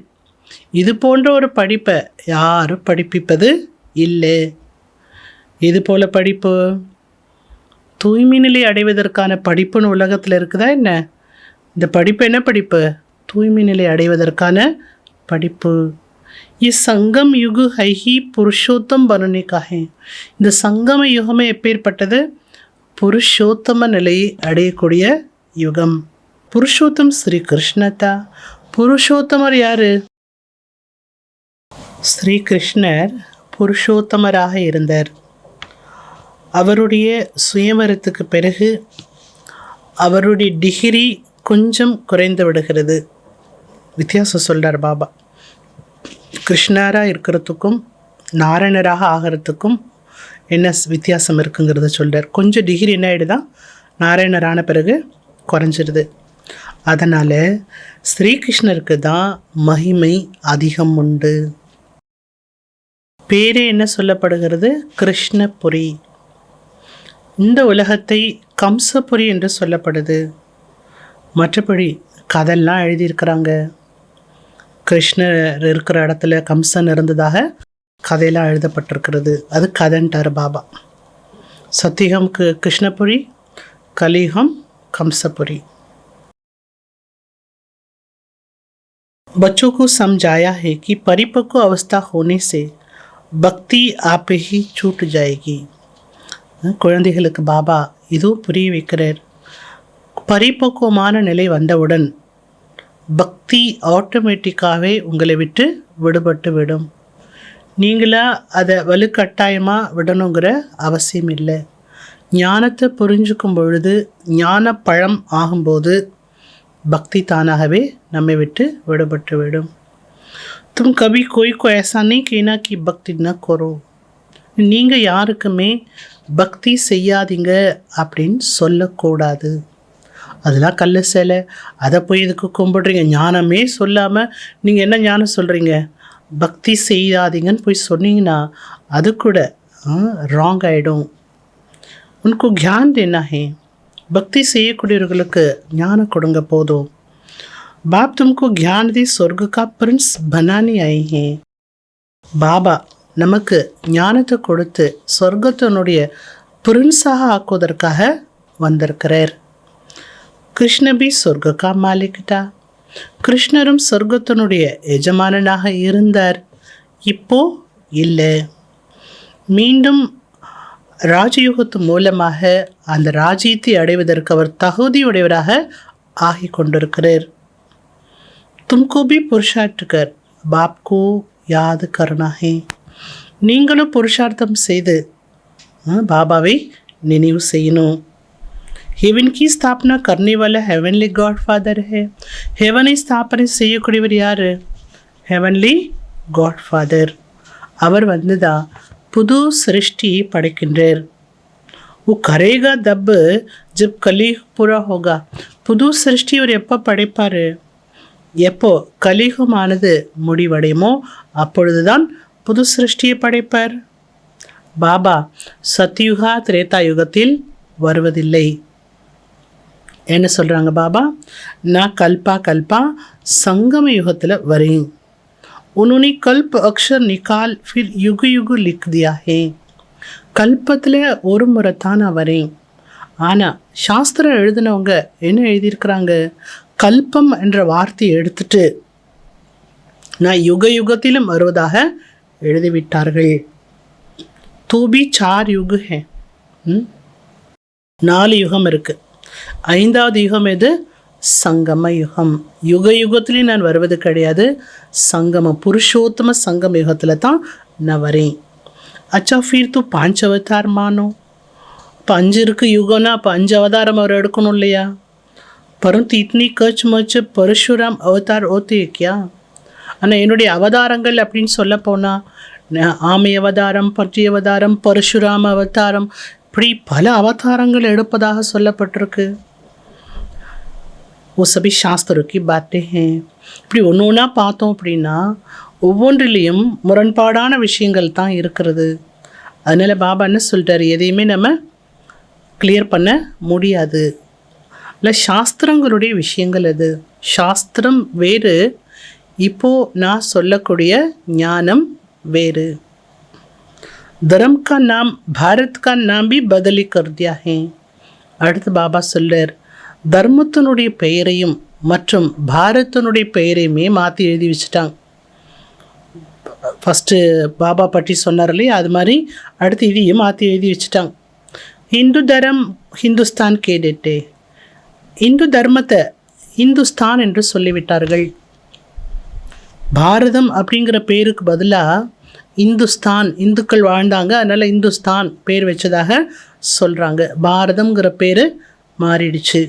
இது போன்ற ஒரு படிப்பை யாரும் படிப்பிப்பது இல்லை. இது போல் படிப்பு தூய்மை நிலை அடைவதற்கான படிப்புன்னு உலகத்தில் இருக்குதா என்ன? இந்த படிப்பு என்ன படிப்பு? தூய்மை நிலை அடைவதற்கான படிப்பு. ये संगम युग है ही पुरुषोत्तम बनने का है. இந்த சங்கம யுகமே எப்பேற்பட்டது? புருஷோத்தம நிலையை அடையக்கூடிய யுகம். புருஷோத்தம் ஸ்ரீ கிருஷ்ணதா. புருஷோத்தமர் யார்? ஸ்ரீ கிருஷ்ணர் புருஷோத்தமராக இருந்தார். அவருடைய சுயவரத்துக்கு பிறகு அவருடைய டிகிரி கொஞ்சம் குறைந்து விடுகிறது. வித்தியாசம் சொல்கிறார் பாபா. கிருஷ்ணராக இருக்கிறதுக்கும் நாராயணராக ஆகிறதுக்கும் என்ன வித்தியாசம் இருக்குங்கிறத சொல்கிறார். கொஞ்சம் டிகிரி என்ன ஆகிடுதான், நாராயணரான பிறகு குறைஞ்சிடுது. அதனால் ஸ்ரீகிருஷ்ணருக்கு தான் மகிமை அதிகம் உண்டு. பேரே என்ன சொல்லப்படுகிறது? கிருஷ்ணபுரி. இந்த உலகத்தை கம்சபுரி என்று சொல்லப்படுது. மற்றபடி கதையெல்லாம் எழுதியிருக்கிறாங்க. கிருஷ்ணர் இருக்கிற இடத்துல கம்சன் இருந்ததாக கதையெல்லாம் எழுதப்பட்டிருக்கிறது. அது கதைன்ட்டார் பாபா. சத்தியுகம் கிருஷ்ணபுரி, கலியுகம் கம்सपुरी। बच्चों को समझाया है कि परिपक्व अवस्था होने से பக்தி आप ही छूट जाएगी। குழந்தைகளுக்கு பாபா இதுவும் புரிய வைக்கிறார். பரிபக்குவமான நிலை வந்தவுடன் பக்தி ஆட்டோமேட்டிக்காகவே உங்களை விட்டு விடுபட்டு விடும். நீங்களாக அதை வலுக்கட்டாயமாக விடணுங்கிற அவசியம் இல்லை. ஞானத்தை புரிஞ்சுக்கும் பொழுது, ஞான பழம் ஆகும்போது பக்தி தானாகவே நம்மை விட்டு விடுபட்டு விடும். तुम कभी कोई को ऐसा नहीं कहना कि भक्ति न करो. நீங்கள் யாருக்குமே பக்தி செய்யாதீங்க அப்படின்னு சொல்லக்கூடாது. அதெல்லாம் கல்ல சேலை, அதை போய் இதுக்கு கும்பிடுறீங்க. ஞானமே சொல்லாமல் நீங்கள் என்ன ஞானம் சொல்கிறீங்க? பக்தி செய்யாதீங்கன்னு போய் சொன்னீங்கன்னா அது கூட ராங் ஆகிடும். உனக்கு ज्ञान देना है. பக்தி செய்யக்கூடியவர்களுக்கு ஞானம் கொடுங்க போதும். बाप तुमको ज्ञान दे स्वर्ग का प्रिंस बनाने आए हैं. பாபா நமக்கு ஞானத்தை கொடுத்து சொர்க்கத்தினுடைய பிரின்ஸாக ஆக்குவதற்காக வந்திருக்கிறார். கிருஷ்ண பி சொர்க்க கா மாலிக்டா. கிருஷ்ணரும் சொர்க்கத்தினுடைய எஜமானனாக இருந்தார். இப்போ இல்லை. மீண்டும் ராஜயோகத்து மூலமாக அந்த ராஜ்யத்தை அடைவதற்கு அவர் தகுதியுடையவராக ஆகி கொண்டிருக்கிறார். तुमको भी पुरुषार्थ कर बाप को याद करना है. நீங்களும் புருஷார்த்தம் செய்து பாபாவை நினைவு செய்யணும். हेवन की स्थापना करने वाला हेवनली गॉड फादर है. हेवனை ஸ்தாபனை செய்யக்கூடியவர் யார்? Heavenly God father. அவர் வந்துதான் புது சிருஷ்டியை படைக்கின்றார். वो करेगा तब जब कलयुग पूरा होगा. புது சிருஷ்டி அவர் எப்போ படைப்பார்? எப்போ கலியுகமானது முடிவடையுமோ அப்பொழுதுதான் புது சிருஷ்டியை படைப்பார். பாபா சத்யுகா திரேதா யுகத்தில் வருவதில்லை. என்ன சொல்கிறாங்க பாபா? நான் கல்பா சங்கம யுகத்தில் வரேன். उन्होंने कल्प अक्षर निकाल फिर युग युग लिख दिया है. கல்பத்தில் ஒரு முறை தான் நான் வரேன். ஆனால் சாஸ்திரம் எழுதினவங்க என்ன எழுதியிருக்கிறாங்க? கல்பம் என்ற வார்த்தையை எடுத்துட்டு நான் யுக யுகத்திலும் வருவதாக எழுதிவிட்டார்கள். தூபி 4 யுக ஹே. 4 யுகம் இருக்குது. 5வது யுகம் எது? சங்கம யுகம். யுக யுகத்துலேயும் நான் வருவது கிடையாது. சங்கம புருஷோத்தம சங்கம யுகத்தில் தான் நான் வரேன். अच्छा फिर तो 5 अवतार मानो. இப்போ 5 இருக்குது யுகம்னா அப்போ 5 அவதாரம் அவர் எடுக்கணும் இல்லையா? परंतु इतनी कच मच परशुराम अवतार होते क्या? ஆனால் என்னுடைய அவதாரங்கள் அப்படின்னு சொல்ல போனால் ஆமை அவதாரம், பற்றி அவதாரம், பரசுராம அவதாரம், இப்படி பல அவதாரங்கள் எடுப்பதாக சொல்லப்பட்டிருக்கு. वो सभी शास्त्रों की बातें हैं. இப்படி ஒன்று ஒன்றா பார்த்தோம் அப்படின்னா ஒவ்வொன்றிலையும் முரண்பாடான விஷயங்கள் தான் இருக்கிறது. அதனால் பாபா என்ன சொல்லிட்டார்? எதையுமே நம்ம கிளியர் பண்ண முடியாது. இல்லை சாஸ்திரங்களுடைய விஷயங்கள் அது. சாஸ்திரம் வேறு, இப்போது நான் சொல்லக்கூடிய ஞானம் வேறு. தர்ம் கா நாம் பாரத் கா நாம் भी बदली कर दिया है. அடுத்து பாபா சொல்றார், தர்மத்தினுடைய பெயரையும் மற்றும் பாரத்தினுடைய பெயரையுமே மாற்றி எழுதி வச்சுட்டாங்க. ஃபஸ்ட்டு பாபா பற்றி சொன்னார் இல்லையா, அது மாதிரி அடுத்து இதையும் மாற்றி எழுதி வச்சுட்டாங்க. ஹிந்து தரம் ஹிந்துஸ்தான் கேடட்டே. இந்து தர்மத்தை இந்துஸ்தான் என்று சொல்லிவிட்டார்கள். பாரதம் அப்படிங்கிற பேருக்கு பதிலாக இந்துஸ்தான், இந்துக்கள் வாழ்ந்தாங்க, அதனால் இந்துஸ்தான் பேர் வச்சதாக சொல்கிறாங்க. பாரதம்ங்கிற பேர் மாறிடுச்சு.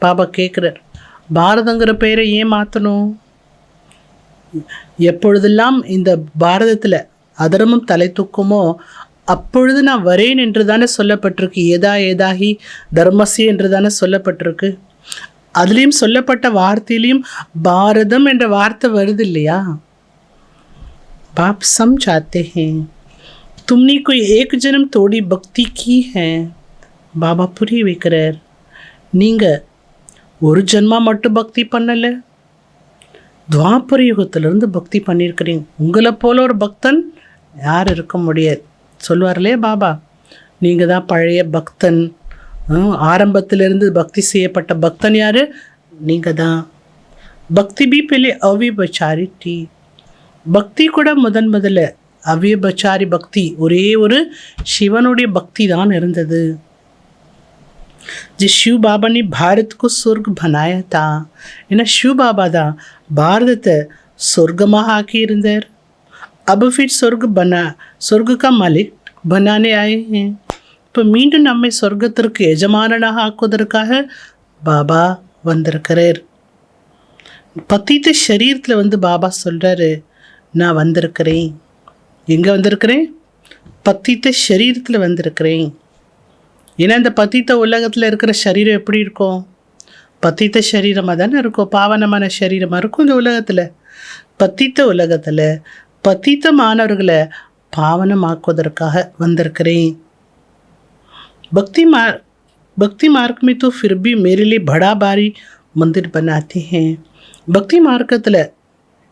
பாபா கேட்குறார், பாரதங்கிற பேரை ஏன் மாற்றணும்? எப்பொழுதெல்லாம் இந்த பாரதத்தில் அதர்மம் தலை தூக்குமோ அப்பொழுது நான் வரேன் என்று தானே சொல்லப்பட்டிருக்கு. ஏதா ஏதாகி தர்மசி என்று தானே சொல்லப்பட்டிருக்கு. அதுலேயும் சொல்லப்பட்ட வார்த்தையிலையும் பாரதம் என்ற வார்த்தை வருது இல்லையா? बाप समझाते हैं तुमने कोई एक जन्म थोड़ी भक्ति की है. பாபா புரிய வைக்கிறார், நீங்கள் ஒரு ஜென்மா மட்டும் பக்தி பண்ணலை, துவாபர யுகத்திலிருந்து பக்தி பண்ணியிருக்கிறீங்க. உங்களை போல ஒரு பக்தன் யார் இருக்க முடியாது சொல்லுவார்லே பாபா. நீங்கள் தான் பழைய பக்தன், ஆரம்பத்திலிருந்து பக்தி செய்யப்பட்ட பக்தன் யார்? நீங்கள் தான். பக்தி பி பெலே அவ்விபச்சாரி டி. பக்தி கூட முதல்ல அவ்விபச்சாரி பக்தி, ஒரே ஒரு சிவனுடைய பக்தி தான் இருந்தது. जिस शिव बाबा ने भारत को स्वर्ग बनाया था, ஏன்னா शिव बाबा தான் பாரதத்தை சொர்க்கமாக ஆக்கியிருந்தார். अब फिर स्वर्ग का मालिक बनाने आए हैं. இப்போ மீண்டும் நம்மை சொர்க்கத்திற்கு எஜமானனாக ஆக்குவதற்காக பாபா வந்திருக்கிறார். பத்தித்த சரீரத்தில் பாபா சொல்கிறாரு, நான் வந்திருக்கிறேன். எங்கே வந்திருக்கிறேன்? பத்தித்த சரீரத்தில் வந்திருக்கிறேன். ஏன்னா இந்த பத்தித்த உலகத்தில் இருக்கிற சரீரம் எப்படி இருக்கும்? பத்தித்த சரீரமாக தானே இருக்கும், பாவனமான சரீரமாக இருக்கும். இந்த உலகத்தில் பத்தித்த உலகத்தில் பத்தித்தமானவர்களை பாவனமாக்குவதற்காக வந்திருக்கிறேன். भक्ति मार्ग में तो फिर भी मेरे लिए बड़ा भारी मंदिर बनाते हैं. பக்தி மார்க்கத்தில்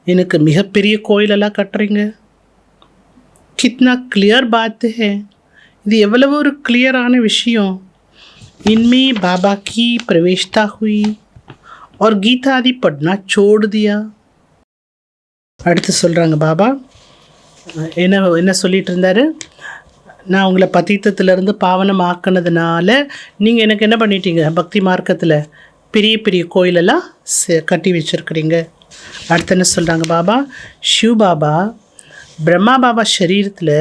எனக்கு மிகப்பெரிய கோயிலெல்லாம் கட்டுறீங்க. कितना क्लियर बात है. இது எவ்வளவு ஒரு கிளியரான விஷயம். इनमें बाबा की प्रवेशता हुई और गीता आदि पढ़ना छोड़ दिया. அடுத்து சொல்கிறாங்க பாபா என்ன சொல்லிட்டு இருந்தார், நான் உங்களை பத்தித்தத்திலேருந்து பாவனம் ஆக்கினதுனால நீங்கள் எனக்கு என்ன பண்ணிட்டீங்க, பக்தி மார்க்கத்தில் பெரிய பெரிய கோயிலெல்லாம் கட்டி வச்சுருக்கிறீங்க. அடுத்து என்ன சொல்கிறாங்க பாபா, शिव பாபா பிரம்மா பாபா சரீரத்தில்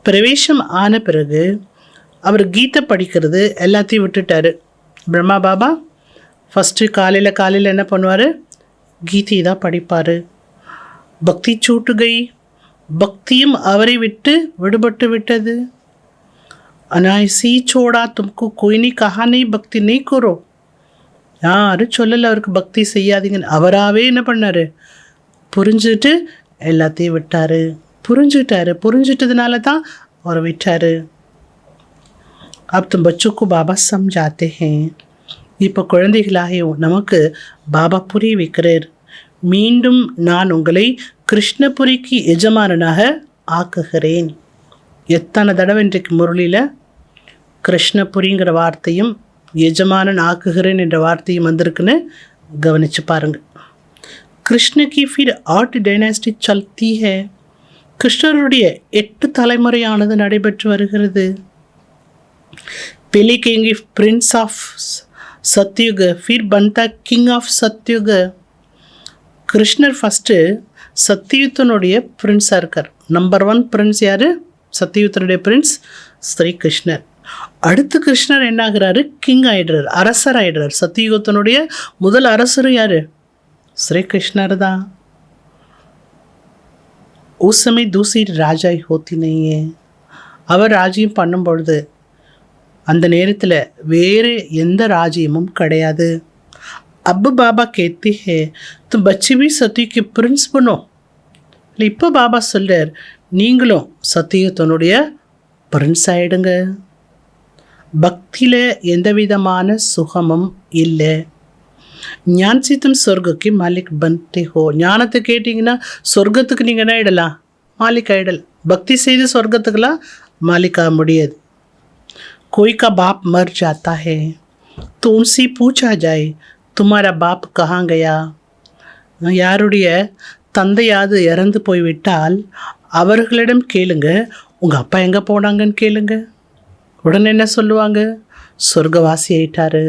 பிரவேசம் ஆன பிறகு அவர் கீதை படிக்கிறது எல்லாத்தையும் விட்டுட்டார். பிரம்மா பாபா ஃபஸ்ட்டு காலையில் என்ன பண்ணுவார், கீதை தான் படிப்பார். பக்தி சூட்டு கை, பக்தியும் அவரை விட்டு விடுபட்டு விட்டது. அனாயசி சோடா தும்கு கோயினி கஹானி பக்தி நெய் கூறோ. யாரும் சொல்லலை அவருக்கு பக்தி செய்யாதீங்கன்னு. அவராகவே என்ன பண்ணார், புரிஞ்சுட்டு எல்லாத்தையும் விட்டார். புரிஞ்சிட்டதுனால தான் அவரை விட்டார். அப் தும் பச்சுக்கு பாபா சம்ஜாத்தே ஹேன். இப்போ குழந்தைகளாகியும் நமக்கு பாபா புரிய வைக்கிறார். மீண்டும் நான் உங்களை கிருஷ்ணபுரிக்கு எஜமானனாக ஆக்குகிறேன். எத்தனை தடவை இன்றைக்கு முரளியில் கிருஷ்ணபுரிங்கிற வார்த்தையும் எஜமானன் ஆக்குகிறேன் என்ற வார்த்தையும் வந்திருக்குன்னு கவனித்து பாருங்கள். கிருஷ்ண கி ஃபிர் 8 டைனாஸ்டி சல்தி ஹே. கிருஷ்ணருடைய 8 தலைமுறையானது நடைபெற்று வருகிறது. पहले कहेंगे प्रिंस ऑफ सतयुग, फिर बनता किंग ऑफ सतयुग. கிருஷ்ணர் ஃபஸ்ட்டு சத்தியுத்தனுடைய பிரின்ஸாக இருக்கார். நம்பர் 1 பிரின்ஸ் யார்? சத்தியுத்தனுடைய பிரின்ஸ் ஸ்ரீ கிருஷ்ணர். அடுத்து கிருஷ்ணர் என்ன ஆகிறாரு, கிங் ஆகிடுறார், அரசர் ஆகிடுறார். சத்தியுகத்தினுடைய முதல் அரசர் யார்? ஸ்ரீ கிருஷ்ணர் தான். उस समय दूसरी ராஜாய் होती नहीं है. அவர் ராஜ்யம் பண்ணும் பொழுது அந்த நேரத்தில் வேறு எந்த ராஜ்யமும் கிடையாது. अब बाबा कहते हैं तुम बच्चे भी सती के प्रिंस बनो. இல்லை இப்போ பாபா சொல்கிறார், நீங்களும் சத்தியத்தினுடைய பிரின்ஸ் ஆகிடுங்க. பக்தியில் எந்த விதமான சுகமும் இல்லை. ஞான் சித்தம் சொர்க்கக்கு மாலிக் பன்தே ஹோ. ஞானத்தை கேட்டிங்கன்னா சொர்க்கத்துக்கு நீங்கள் என்ன ஆகிடலாம், மாலிக் ஆகிடல். பக்தி செய்து சொர்க்கத்துக்கெல்லாம் மாலிக் ஆக முடியாது. कोई का बाप मर जाता है तो उनसे पूछा जाए तुम्हारा बाप कहाँ गया. யாருடைய தந்தையாவது இறந்து போய்விட்டால் அவர்களிடம் கேளுங்க, உங்கள் அப்பா எங்கே போனாங்கன்னு கேளுங்க. உடனே என்ன சொல்லுவாங்க, சொர்க்கவாசி ஆயிட்டார்,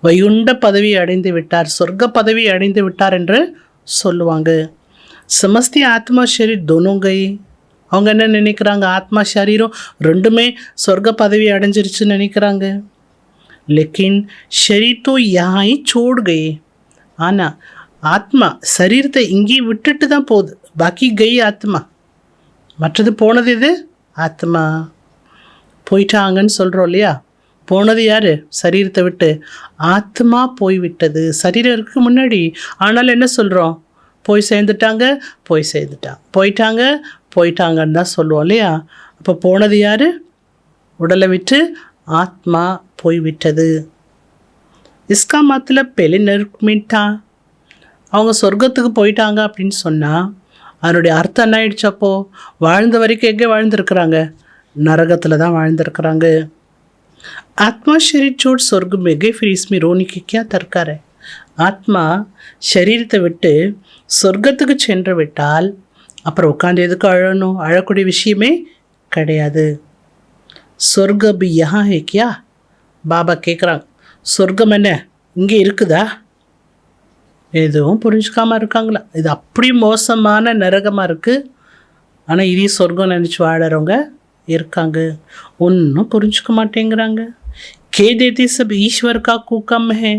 வைகுண்ட பதவி அடைந்து விட்டார், சொர்க்க பதவி அடைந்து விட்டார் என்று சொல்லுவாங்க. समस्ती आत्मा शरीर दोनों गए. அவங்க என்ன நினைக்கிறாங்க, ஆத்மா சரீரம் ரெண்டுமே சொர்க்க பதவி அடைஞ்சிருச்சுன்னு நினைக்கிறாங்க. லேக்கின் ஷரீர் தோ யஹாं ही छोड़ गए. ஆனால் ஆத்மா சரீரத்தை இங்கேயும் விட்டுட்டு தான் போகுது. பாக்கி கை ஆத்மா, மற்றது போனது இது ஆத்மா. போயிட்டாங்கன்னு சொல்கிறோம் இல்லையா, போனது யார்? சரீரத்தை விட்டு ஆத்மா போய்விட்டது. சரீரம் இருக்கு முன்னாடி, ஆனாலும் என்ன சொல்கிறோம்? போய் சேர்ந்துட்டாங்க, போயிட்டாங்கன்னு தான் சொல்லுவோம் இல்லையா. அப்போ போனது யார்? உடலை விட்டு ஆத்மா போய்விட்டது. இஸ்கா மத்தலப் பெலே நர்க் மிட்டா. அவங்க சொர்க்கத்துக்கு போயிட்டாங்க அப்படின்னு சொன்னால் அதனுடைய அர்த்தம் என்ன ஆயிடுச்சு? அப்போது வாழ்ந்த வரைக்கும் எங்கே வாழ்ந்துருக்குறாங்க? நரகத்தில் தான் வாழ்ந்துருக்குறாங்க. ஆத்மா ஷரீர் சோட் சொர்க்கம் மேகே ஃபிர் இஸ்மி ரோனிக்கு கியா தர்க்கார். ஆத்மா சரீரத்தை விட்டு சொர்க்கத்துக்கு சென்று விட்டால் அப்புறம் உட்காந்து எதுக்கு அழணும்? அழக்கூடிய விஷயமே கிடையாது. சொர்க்க பி யஹாं है क्या? பாபா கேட்குறாங்க, சொர்க்கம் என்ன இங்கே இருக்குதா? எதுவும் புரிஞ்சுக்காமல் இருக்காங்களா? இது அப்படி மோசமான நரகமாக இருக்குது. ஆனால் இதையும் சொர்க்கம் நினச்சி வாழறவங்க இருக்காங்க. ஒன்றும் புரிஞ்சுக்க மாட்டேங்கிறாங்க. கேதேதி சப் ஈஸ்வர் கா கூக்கம் ஹே.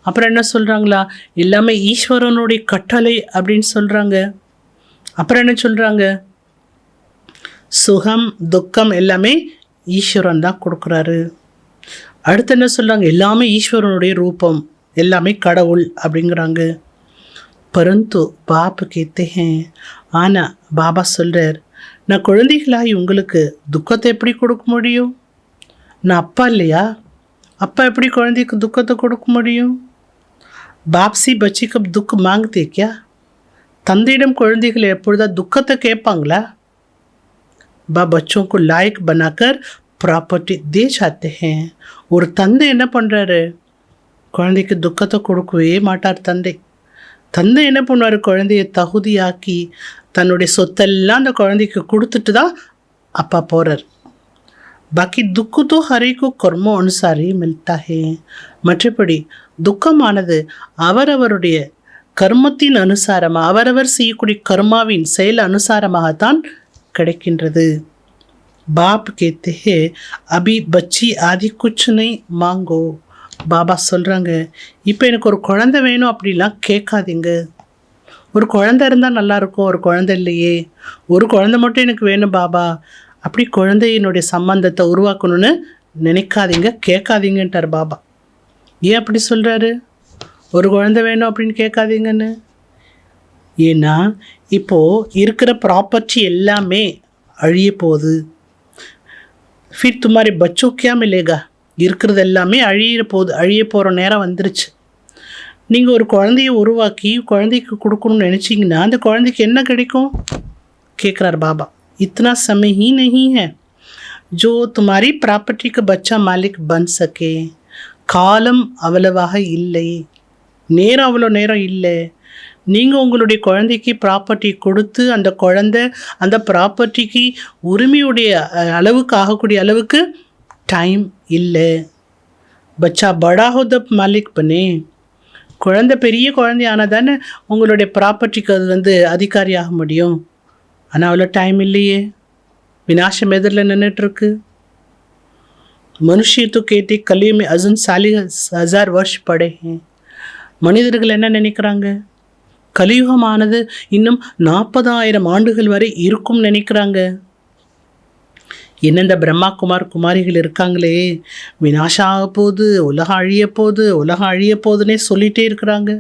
அப்புறம் என்ன சொல்கிறாங்களா, எல்லாமே ஈஸ்வரனுடைய கட்டளை அப்படின்னு சொல்கிறாங்க. அப்புறம் என்ன சொல்கிறாங்க, சுகம் துக்கம் எல்லாமே ஈஸ்வரன் தான் கொடுக்குறாரு. அடுத்து என்ன சொல்கிறாங்க, எல்லாமே ஈஸ்வரனுடைய ரூபம், எல்லாமே கடவுள் அப்படிங்கிறாங்க. பரந்து பாப் கேத்தே. ஆனால் பாபா சொல்கிறார், நான் குழந்தைகளாகி உங்களுக்கு துக்கத்தை எப்படி கொடுக்க முடியும்? நான் அப்பா இல்லையா? அப்பா எப்படி குழந்தைக்கு துக்கத்தை கொடுக்க முடியும்? பாப்சி பச்சி கப் துக் மாங்கத்தே கியா? தந்தையிடம் குழந்தைகள் எப்பொழுதா துக்கத்தை கேட்பாங்களா? बच्चों को लायक बनाकर ப்ராப்பர்ட்டி தே சாத்தே हैं. ஒரு தந்தை என்ன பண்ணுறாரு? குழந்தைக்கு துக்கத்தை கொடுக்கவே மாட்டார் தந்தை. தந்தை என்ன பண்ணுவார்? குழந்தைய தகுதியாக்கி தன்னுடைய சொத்தெல்லாம் அந்த குழந்தைக்கு கொடுத்துட்டு தான் அப்பா போகிறார். பாக்கி துக்கு தோ ஹரிக்கு கர்மோ அனுசாரி மில்தா ஹே. மற்றபடி துக்கமானது அவரவருடைய கர்மத்தின் அனுசாரமாக, அவரவர் செய்யக்கூடிய கர்மாவின் செயல் அனுசாரமாகத்தான் கிடைக்கின்றது. பாப் கேத்தே ஹே அபி பச்சி ஆதி குச் நை மாங்கோ. பாபா சொல்கிறாங்க, இப்போ எனக்கு ஒரு குழந்தை வேணும் அப்படிலாம் கேட்காதீங்க. ஒரு குழந்தை இருந்தால் நல்லாயிருக்கும், ஒரு குழந்தை இல்லையே, ஒரு குழந்தை மட்டும் எனக்கு வேணும் பாபா, அப்படி குழந்தையினுடைய சம்பந்தத்தை உருவாக்கணும்னு நினைக்காதீங்க, கேட்காதீங்கன்ட்டார் பாபா. ஏன் அப்படி சொல்கிறாரு? ஒரு குழந்தை வேணும் அப்படின்னு கேட்காதீங்கன்னு. ஏன்னா இப்போது இருக்கிற ப்ராப்பர்ட்டி எல்லாமே அழிய போகுது. ஃபிர் துமாரி பச்சோ கியா மிலேகா. இருக்கிறது எல்லாமே அழிய போகிற நேரம் வந்துருச்சு. நீங்கள் ஒரு குழந்தைய உருவாக்கி குழந்தைக்கு கொடுக்கணும்னு நினச்சிங்கன்னா அந்த குழந்தைக்கு என்ன கிடைக்கும் கேட்குறார் பாபா. इतना समय ही नहीं है जो तुम्हारी प्रॉपर्टी का बच्चा मालिक बन सके. காலம் அவ்வளவாக இல்லை, நேரம் அவ்வளோ நேரம் இல்லை. நீங்கள் உங்களுடைய குழந்தைக்கு ப்ராப்பர்ட்டி கொடுத்து அந்த குழந்தை அந்த ப்ராப்பர்ட்டிக்கு உரிமையுடைய அளவுக்கு ஆகக்கூடிய அளவுக்கு டைம் இல்லை. பச்சா படா ஹோத மாலிக் பண்ணே. குழந்தை பெரிய குழந்தை ஆனால் தானே உங்களுடைய ப்ராப்பர்ட்டிக்கு அது அதிகாரி ஆக முடியும். ஆனால் அவ்வளோ டைம் இல்லையே, விநாசம் எதிரில் நின்றுட்டுருக்கு. மனுஷிய तो कहते कली में अजन 40,000 वर्ष पड़े हैं. மனிதர்கள் என்ன நினைக்கிறாங்க, கலியுகமானது இன்னும் 40,000 ஆண்டுகள் வரை இருக்கும் நினைக்கிறாங்க. என்னெந்த பிரம்மா குமாரிகள் இருக்காங்களே, விநாசம் ஆக போகுது, உலகம் அழிய போகுதுன்னே சொல்லிகிட்டே இருக்கிறாங்க.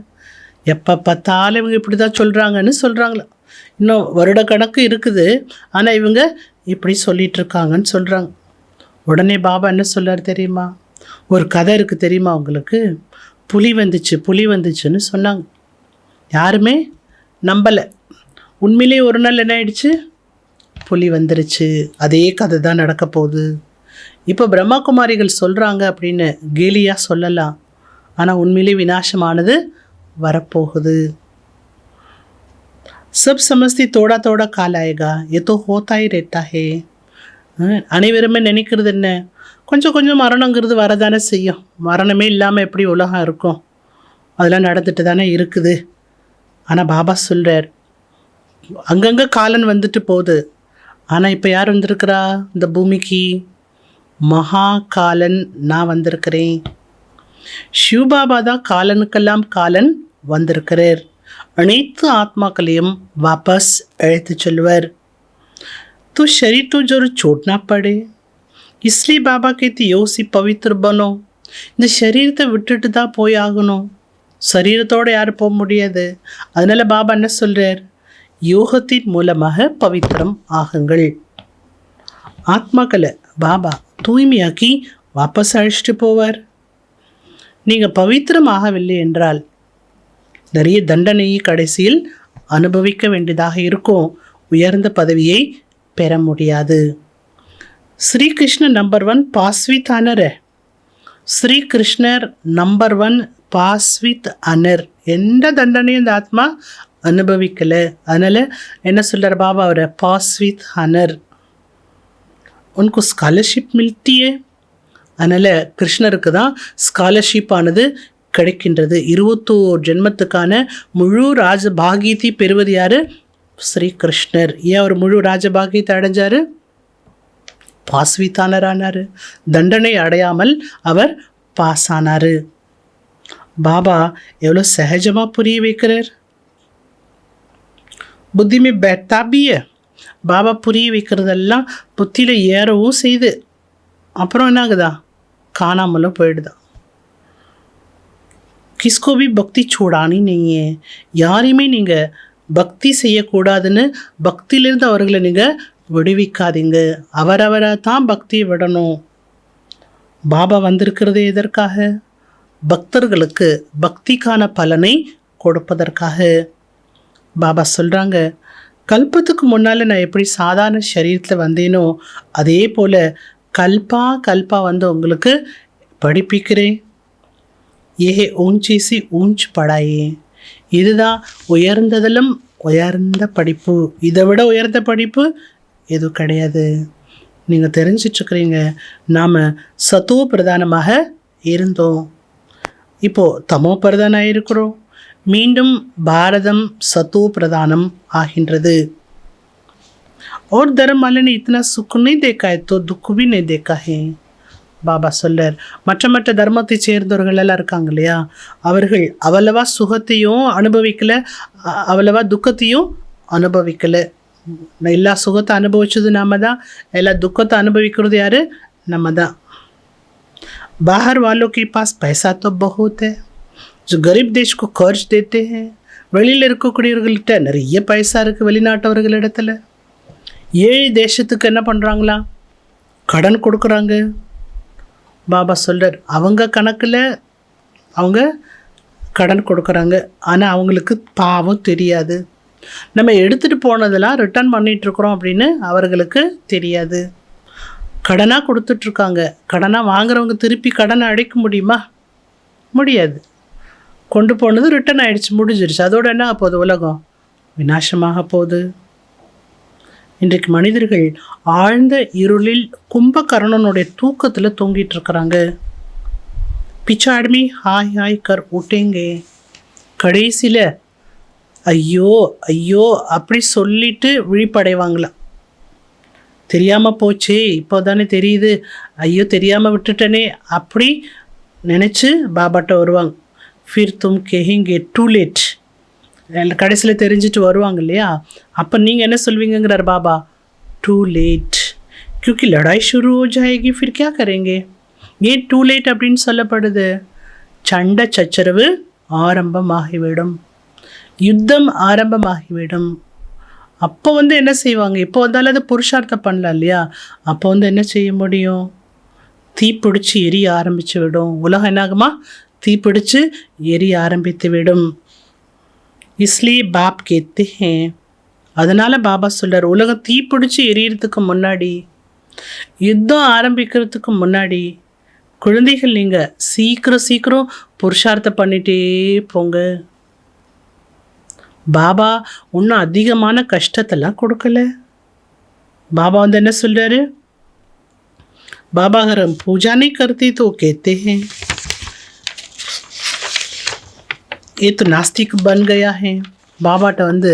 எப்போ பார்த்தாலும் இவங்க இப்படி தான் சொல்கிறாங்களா. இன்னும் வருட கணக்கு இருக்குது, ஆனால் இவங்க இப்படி சொல்லிகிட்டு இருக்காங்கன்னு சொல்கிறாங்க. உடனே பாபா என்ன சொல்கிறார் தெரியுமா? ஒரு கதை இருக்குது தெரியுமா உங்களுக்கு? புலி வந்துச்சுன்னு சொன்னாங்க. யாருமே நம்பலை. உண்மையிலே ஒரு நாள் என்ன ஆயிடுச்சு? புலி வந்துருச்சு. அதே கதை தான் நடக்க போகுது. இப்போ பிரம்மகுமாரிகள் சொல்கிறாங்க அப்படின்னு கேலியாக சொல்லலாம், ஆனால் உண்மையிலே விநாசமானது வரப்போகுது. सब समझती थोड़ा थोड़ा काल आएगा, ये तो होता ही रहता है. அனைவருமே நினைக்கிறது என்ன, கொஞ்சம் மரணங்கிறது வரதானே செய்யும். மரணமே இல்லாமல் எப்படி உலகம் இருக்கும்? அதெல்லாம் நடந்துட்டு தானே இருக்குது. ஆனால் பாபா சொல்கிறார், அங்கங்கே காலன் வந்துட்டு போகுது, ஆனால் இப்போ யார் வந்திருக்கிறா இந்த பூமிக்கு? மகாகாலன் நான் வந்திருக்கிறேன். சிவபாபா தான் காலனுக்கெல்லாம் காலன் வந்திருக்கிறார். அனைத்து ஆத்மாக்களையும் வாபஸ் அழைத்து செல்வர். तो शरीर तो जरूर छोड़ना पड़े, इसलिए बाबा कहते யோசி பவித்திர பனோ. இந்த சரீரத்தை விட்டுட்டு தான் போய் ஆகணும். சரீரத்தோடு யாரும் போக முடியாது. அதனால பாபா என்ன சொல்கிறார்? யோகத்தின் மூலமாக பவித்திரம் ஆகுங்கள். ஆத்மாக்களை பாபா தூய்மையாக்கி வாபஸ் அழைச்சிட்டு போவார். நீங்கள் பவித்திரம் ஆகவில்லை என்றால் நிறைய தண்டனையை கடைசியில் அனுபவிக்க வேண்டியதாக இருக்கும். உயர்ந்த பதவியை பெற முடியாது. ஸ்ரீ கிருஷ்ணர் நம்பர் 1 பாஸ்வித் அனர். ஸ்ரீ கிருஷ்ணர் நம்பர் 1 பாஸ்வித் அனர். எந்த தண்டனையும் இந்த ஆத்மா அனுபவிக்கலை. அதனால் என்ன சொல்கிறார் பாபா? அவரை பாஸ்வித் அனர். உனக்கு ஸ்காலர்ஷிப் மில்த்தியே. அதனால் கிருஷ்ணருக்கு தான் ஸ்காலர்ஷிப் ஆனது கிடைக்கின்றது. 21 ஜென்மத்துக்கான முழு ராஜபாகியத்தை பெறுவது யார்? ஸ்ரீ கிருஷ்ணர். ஏன் அவர் முழு ராஜபாகியத்தை அடைஞ்சார்? பாஸ்வித்தானர் ஆனார். தண்டனை அடையாமல் அவர் பாஸ் ஆனார். பாபா எவ்வளோ சகஜமாக புரிய வைக்கிறார். புத்திமே பேட்டாபிய பாபா புரிய வைக்கிறதெல்லாம் புத்தியில் ஏறவும் செய்து அப்புறம் என்ன ஆகுதா? காணாமலும் போயிடுதா. கிஸ்கோ பி பக்தி சூடானி நீங்கள் யாரையுமே நீங்கள் பக்தி செய்யக்கூடாதுன்னு பக்தியிலிருந்து அவர்களை நீங்கள் விடுவிக்காதீங்க. அவரவராக தான் பக்தியை விடணும். பாபா வந்திருக்கிறது எதற்காக? பக்தர்களுக்கு பக்திக்கான பலனை கொடுப்பதற்காக. பாபா சொல்கிறாங்க, கல்பத்துக்கு முன்னால் நான் எப்படி சாதாரண சரீரத்தில் வந்தேனோ அதே போல் கல்பா வந்து உங்களுக்கு படிப்பிக்கிறேன். ஏ ஊஞ்சி சி ஊஞ்ச் படாயே. இதுதான் உயர்ந்ததிலும் உயர்ந்த படிப்பு. இதை விட உயர்ந்த படிப்பு எதுவும் கிடையாது. நீங்கள் தெரிஞ்சிட்ருக்கிறீங்க, நாம் சத்துவ பிரதானமாக இருந்தோம், இப்போது தமோ பிரதானம் இருக்கிறோம். மீண்டும் பாரதம் சத்துவ பிரதானம் ஆகின்றது. और धर्म वाले ने इतना सुख नहीं देखा है तो दुख भी नहीं देखा है. பாபா சொல்லார், மற்ற தர்மத்தை சேர்ந்தவர்கள் எல்லாம் இருக்காங்க இல்லையா, அவர்கள் அவ்வளவா சுகத்தையும் அனுபவிக்கலை, அவ்வளவா துக்கத்தையும் அனுபவிக்கலை. எல்லா சுகத்தை அனுபவிச்சது நாம தான், எல்லா துக்கத்தை அனுபவிக்கிறது யார்? நம்ம தான். बाहर वालों के पास पैसा तो बहुत है, जो गरीब देश को कर्ज देते हैं. வெளியில் இருக்கக்கூடியவர்கள்ட்ட நிறைய பைசா இருக்குது. வெளிநாட்டவர்களிடத்துல ஏழு தேசத்துக்கு என்ன பண்ணுறாங்களா? கடன் கொடுக்குறாங்க. பாபா சொல்கிறார், அவங்க கணக்கில் அவங்க கடன் கொடுக்குறாங்க. ஆனால் அவங்களுக்கு பாவம் தெரியாது. நம்ம எடுத்துகிட்டு போனதெல்லாம் ரிட்டர்ன் பண்ணிகிட்ருக்குறோம் அப்படின்னு அவர்களுக்கு தெரியாது. கடனாக கொடுத்துட்ருக்காங்க. கடனாக வாங்குறவங்க திருப்பி கடனை அடைக்க முடியுமா? முடியாது. கொண்டு போனது ரிட்டர்ன் ஆகிடுச்சு, முடிஞ்சிருச்சு. அதோடு என்ன போகுது? உலகம் விநாசமாக போகுது. இன்றைக்கு மனிதர்கள் ஆழ்ந்த இருளில் கும்பகர்ணனுடைய தூக்கத்தில் தொங்கிட்டு இருக்கிறாங்க. பிச்சாடுமி ஹாய் ஹாய் கர் ஊட்டேங்க. கடைசியில் ஐயோ ஐயோ அப்படி சொல்லிட்டு விழிப்படைவாங்களாம். தெரியாமல் போச்சே, இப்போ தானே தெரியுது, ஐயோ தெரியாமல் விட்டுட்டனே அப்படி நினச்சி பாபாட்ட வருவாங்க. ஃபிர் தும் கெஹிங்கே டூ லேட். கடைசியில் தெரிஞ்சுட்டு வருவாங்க இல்லையா, அப்போ நீங்கள் என்ன சொல்வீங்கிறார் பாபா? Too late. क्योंकि लड़ाई शुरू हो जाएगी, फिर क्या करेंगे? ஏன் டூ லேட் அப்படின்னு சொல்லப்படுது? சண்டை சச்சரவு ஆரம்பமாகிவிடும், யுத்தம் ஆரம்பமாகிவிடும். அப்போ என்ன செய்வாங்க? இப்போ வந்தாலும் அது புருஷார்த்தம் பண்ணலாம் இல்லையா, அப்போ என்ன செய்ய முடியும்? தீப்பிடிச்சு எரிய ஆரம்பித்து விடும். உலகம் என்னாகுமா? தீப்பிடிச்சு எரிய ஆரம்பித்து விடும். इसलिए बाप कहते हैं, அதனால் பாபா சொல்கிறார், உலகம் தீப்பிடிச்சு எரியறதுக்கு முன்னாடி, யுத்தம் ஆரம்பிக்கிறதுக்கு முன்னாடி குழந்தைகள் நீங்கள் சீக்கிரம் புருஷார்த்தம் பண்ணிகிட்டே போங்க. பாபா இன்னும் அதிகமான கஷ்டத்தெல்லாம் கொடுக்கல. பாபா என்ன சொல்கிறாரு? பாபா अगर हम पूजा नहीं करते तो कहते हैं ये तो नास्तिक बन गया है. பாபாட்ட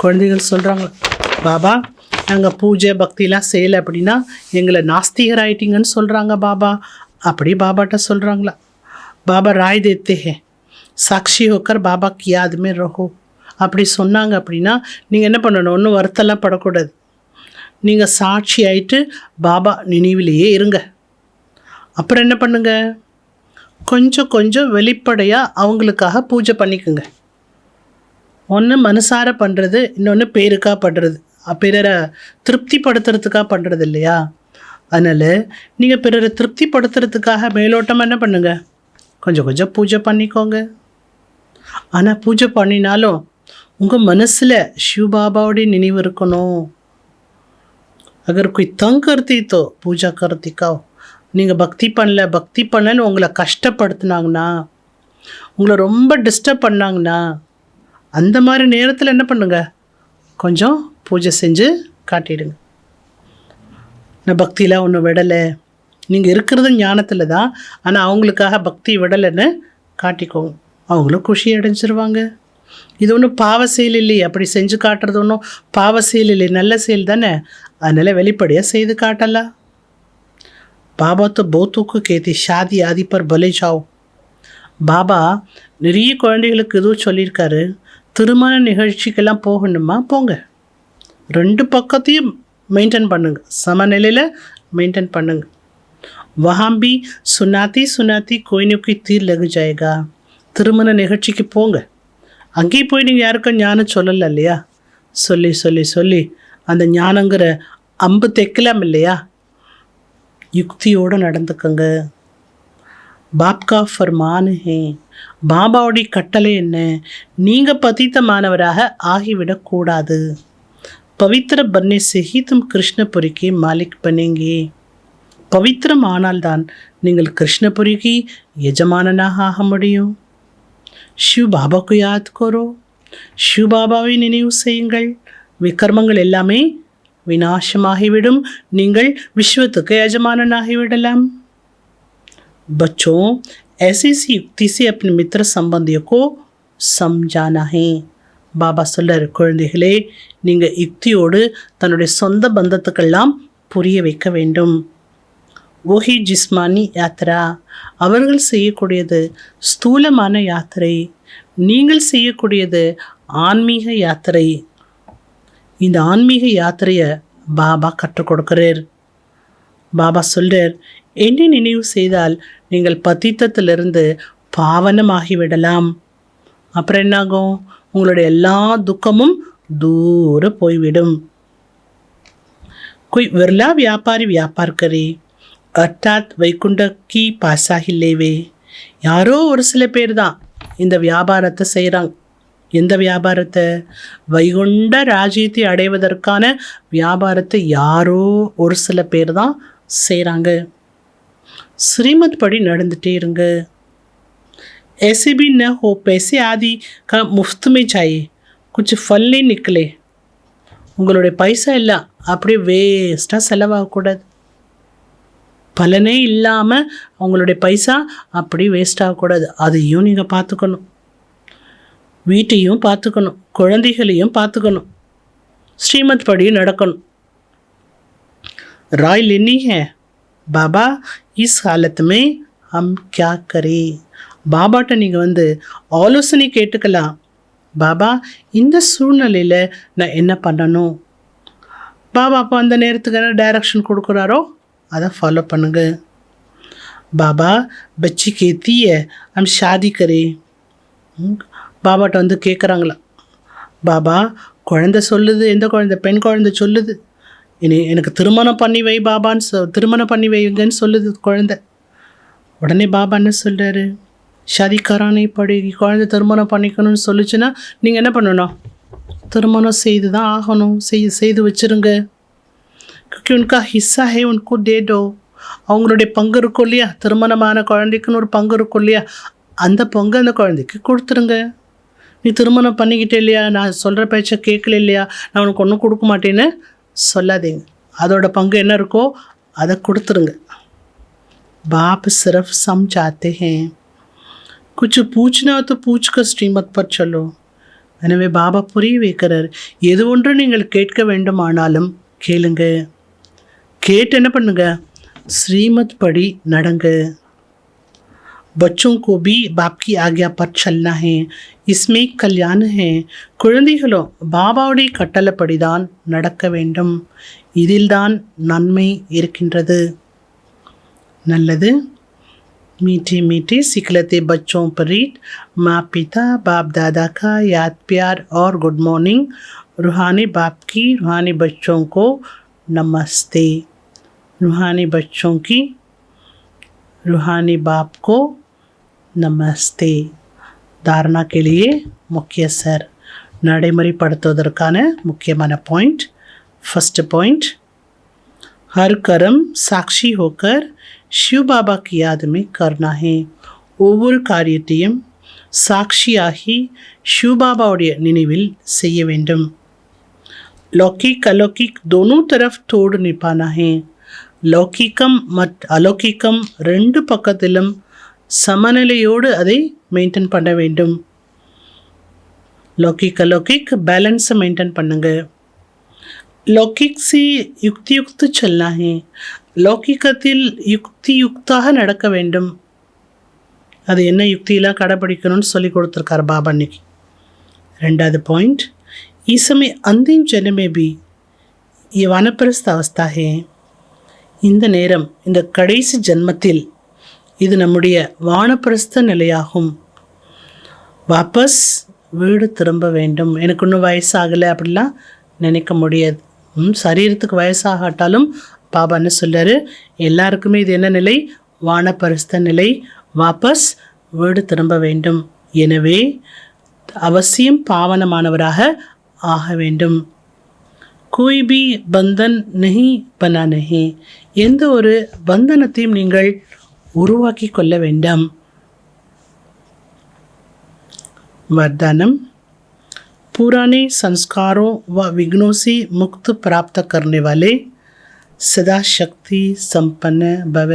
குழந்தைகள் சொல்கிறாங்க, பாபா நாங்கள் பூஜை பக்திலாம் செய்யலை அப்படின்னா எங்களை நாஸ்திகர் ஆயிட்டீங்கன்னு சொல்கிறாங்க பாபா. அப்படி பாபாட்ட சொல்கிறாங்களா? பாபா ராய் தேத்தே ஹே, சாட்சி ஹோக்கர் பாபா கி யாத் மே ரஹோ அப்படி சொன்னாங்க அப்படின்னா நீங்கள் என்ன பண்ணணும்? ஒன்றும் வருத்தெல்லாம் படக்கூடாது. நீங்கள் சாட்சி ஆயிட்டு பாபா நினைவிலேயே இருங்க. அப்புறம் என்ன பண்ணுங்க? கொஞ்சம் கொஞ்சம் வெளிப்படையாக அவங்களுக்காக பூஜை பண்ணிக்கோங்க. ஒன்று மனசார பண்ணுறது, இன்னொன்று பேருக்காக பண்ணுறது, பிறரை திருப்திப்படுத்துறதுக்காக பண்ணுறது இல்லையா? அதனால் நீங்கள் பிறரை திருப்திப்படுத்துறதுக்காக மேலோட்டமாக என்ன பண்ணுங்க? கொஞ்சம் கொஞ்சம் பூஜை பண்ணிக்கோங்க. ஆனால் பூஜை பண்ணினாலும் உங்கள் மனசில் शिव பாபாவுடைய நினைவு இருக்கணும். अगर कोई तंग करती तो पूजा करती काओ. நீங்கள் பக்தி பண்ணலன்னு உங்களை கஷ்டப்படுத்துனாங்கன்னா, உங்களை ரொம்ப டிஸ்டர்ப் பண்ணாங்கன்னா, அந்த மாதிரி நேரத்தில் என்ன பண்ணுங்க? கொஞ்சம் பூஜை செஞ்சு காட்டிடுங்க. நான் பக்தியில் ஒன்றும் விடலை, நீங்கள் இருக்கிறது ஞானத்தில் தான், ஆனால் அவங்களுக்காக பக்தி விடலைன்னு காட்டிக்கோங்க. அவங்களும் குஷி அடைஞ்சிருவாங்க. இது ஒன்றும் பாவ செயல் இல்லையே, அப்படி செஞ்சு காட்டுறது ஒன்றும் பாவ செயல் இல்லை, நல்ல செயல் தானே. அதனால் வெளிப்படையாக செய்து காட்டலாம். பாபா तो बहुतों को कहते शादी आदि पर भले जाओ. பாபா நிறைய குழந்தைகளுக்கு இதுவும் சொல்லியிருக்காரு, திருமண நிகழ்ச்சிக்கெல்லாம் போகணுமா போங்க, ரெண்டு பக்கத்தையும் மெயின்டைன் பண்ணுங்க, சமநிலையில் மெயின்டைன் பண்ணுங்க. वहाँ भी सुनाती सुनाती कोई न कोई तीर लग जाएगा. திருமண நிகழ்ச்சிக்கு போங்க, அங்கேயும் போய் நீங்கள் யாருக்கும் ஞானம் சொல்லலை இல்லையா? சொல்லி சொல்லி சொல்லி அந்த ஞானங்கிற அம்பு தைக்கலாம் இல்லையா? யுக்தியோடு நடந்துக்கங்க. பாப்கா ஃபர்மான் ஹே, பாபாவுடைய கட்டளை என்ன? நீங்கள் பதித்தமானவராக ஆகிவிடக்கூடாது. பவித்திர பன்னை से ही तुम कृष्णपुरी के मालिक बनेंगे. பவித்திரம் ஆனால்தான் நீங்கள் கிருஷ்ணபுரிக்கு எஜமானனாக ஆக முடியும். शिव பாபா को याद करो. शिव பாபாவை நினைவு செய்யுங்கள். விகர்மங்கள் எல்லாமே விநாசமாகிவிடும். நீங்கள் விஸ்வத்துக்கு यजमानனாகிவிடலாம். बच्चों ऐसी सी युक्ति से अपने मित्र संबंधियों को समझाना है. பாபா சொல்றார், குழந்தைகளே நீங்கள் யுக்தியோடு தன்னுடைய சொந்த பந்தத்துக்கெல்லாம் புரிய வைக்க வேண்டும். ஓஹி ஜிஸ்மானி யாத்திரா, அவர்கள் செய்யக்கூடியது ஸ்தூலமான யாத்திரை, நீங்கள் செய்யக்கூடியது ஆன்மீக யாத்திரை. இந்த ஆன்மீக யாத்திரையை பாபா கற்றுக் கொடுக்கிறார். பாபா சொல்கிறார், என்னை நினைவு செய்தால் நீங்கள் பத்தித்தத்திலிருந்து பாவனமாகிவிடலாம். அப்புறம் என்னாகும்? உங்களுடைய எல்லா துக்கமும் தூர போய்விடும். कोई विरला व्यापारी व्यापार करे அர்த்தாத் வைகுண்டக்கி பாசாகில்லேவே. யாரோ ஒரு சில பேர் தான் இந்த வியாபாரத்தை செய்கிறாங்க. எந்த வியாபாரத்தை? வைகுண்ட ராஜ்யத்தை அடைவதற்கான வியாபாரத்தை யாரோ ஒரு சில பேர் தான் செய்கிறாங்க. ஸ்ரீமத் படி நடந்துகிட்டே இருங்க. ऐसे भी न हो पैसे आदि का मुफ्त में चाहिए कुछ फल नहीं निकले. உங்களுடைய பைசா எல்லாம் அப்படியே வேஸ்ட்டாக செலவாகக்கூடாது. பலனே இல்லாமல் அவங்களுடைய பைசா அப்படி வேஸ்ட் ஆகக்கூடாது. அதையும் நீங்கள் பார்த்துக்கணும். வீட்டையும் பார்த்துக்கணும், குழந்தைகளையும் பார்த்துக்கணும், ஸ்ரீமத் படியும் நடக்கணும். राय लेनी है பாபா இஸ் हालत में हम क्या करें. பாபாட்ட நீங்கள் ஆலோசனை கேட்டுக்கலாம். பாபா இந்த சூழ்நிலையில் நான் என்ன பண்ணணும்? பாபா அப்போ அந்த நேரத்துக்கு என்ன டைரக்ஷன் கொடுக்குறாரோ அதை ஃபாலோ பண்ணுங்க. பாபா பச்சி கேத்தி हम शादी करें. பாபாட்ட கேட்குறாங்களா? பாபா குழந்தை சொல்லுது, எந்த குழந்தை? பெண் குழந்தை சொல்லுது, எனக்கு திருமணம் பண்ணி வை பாபான்னு திருமணம் பண்ணி வைங்கன்னு சொல்லுது குழந்தை. உடனே பாபா என்ன சொல்கிறாரு? ஷாதி கரானே படி, குழந்தை திருமணம் பண்ணிக்கணும்னு சொல்லிச்சுன்னா நீங்கள் என்ன பண்ணணும்? திருமணம் செய்து தான் ஆகணும். செய்து வச்சுருங்க. क्योंकि उनका हिस्सा है उनको दे दो. அவங்களுடைய பங்கு இருக்கும் இல்லையா? திருமணமான குழந்தைக்குன்னு ஒரு பங்கு இருக்கும் இல்லையா? அந்த பங்கு அந்த குழந்தைக்கு கொடுத்துருங்க. நீ திருமணம் பண்ணிக்கிட்டே இல்லையா, நான் சொல்கிற பேச்சை கேட்கல இல்லையா, நான் உனக்கு ஒன்றும் கொடுக்க மாட்டேன்னு சொல்லாதீங்க. அதோட பங்கு என்ன இருக்கோ அதை கொடுத்துருங்க. बाप सिर्फ समझाते हैं, कुछ पूछना तो पूछ कर श्रीमत पर चलो. எனவே பாபா புரிய வைக்கிறார், எது ஒன்று நீங்கள் கேட்க வேண்டுமானாலும் கேளுங்க, கேட்டு என்ன பண்ணுங்க, श्रीमत पड़ी நடங்க. बच्चों को भी बाप की आज्ञा पर चलना है, इसमें कल्याण है. குழந்தைகளோ பாபாவுடைய கட்டளைப்படிதான் நடக்க வேண்டும், இதில்தான் நன்மை இருக்கின்றது. நல்லது. मीठे मीठे सिखलते बच्चों पर रीड माँ पिता बाप दादा का याद प्यार और गुड मॉर्निंग. रूहानी बाप की रूहानी बच्चों को नमस्ते. रूहानी बच्चों की रूहानी बाप को नमस्ते. धारणा के लिए मुख्य सर நடைமுறைப்படுத்துவதற்கான முக்கியமான பாயிண்ட். फर्स्ट पॉइंट, हर कर्म साक्षी होकर शिव बाबा की याद में करना है. ஒவ்வொரு காரியத்தையும் சாட்சியாகி சிவபாபாவுடைய நினைவில் செய்ய வேண்டும். लौकिक अलौकिक दोनों तरफ तोड़ निभाना है. லௌகிக்கம் அலௌகிக்கம் ரெண்டு பக்கத்திலும் சமநிலையோடு அதை மெயின்டைன் பண்ண வேண்டும். लौकिक अलौकिक बैलेंस मेंटेन பண்ணுங்க. लौकिक से युक्तियुक्त चलना है. லௌகிக்கத்தில் யுக்தியுக்தாக நடக்க வேண்டும். அது என்ன யுக்தியெல்லாம் கடைப்பிடிக்கணும்னு சொல்லி கொடுத்துருக்காரு பாபா இன்னைக்கு. ரெண்டாவது பாயிண்ட், इस समय अंतिम जन्म में भी ये वानप्रस्थ अवस्था है. இந்த நேரம் இந்த கடைசி ஜன்மத்தில் இது நம்முடைய வானப்பிரஸ்த நிலையாகும். வாபஸ் வீடு திரும்ப வேண்டும். எனக்கு இன்னும் வயசாகலை அப்படிலாம் நினைக்க முடியாது. சரீரத்துக்கு வயசாகட்டாலும் பாபா என்ன சொல்கிறாரு, எல்லாருக்குமே இது என்ன நிலை, வானப்பிரஸ்த நிலை. வாபஸ் வீடு திரும்ப வேண்டும். எனவே அவசியம் பாவனமானவராக ஆக வேண்டும். कोई भी बंधन नहीं बना नहीं. எந்த ஒரு பந்தனத்தையும் நீங்கள் உருவாக்கி கொள்ள வேண்டாம். वरदानम, पुराने संस्कारों व विघ्नों से मुक्त प्राप्त करने वाले सदा शक्ति संपन्न भव.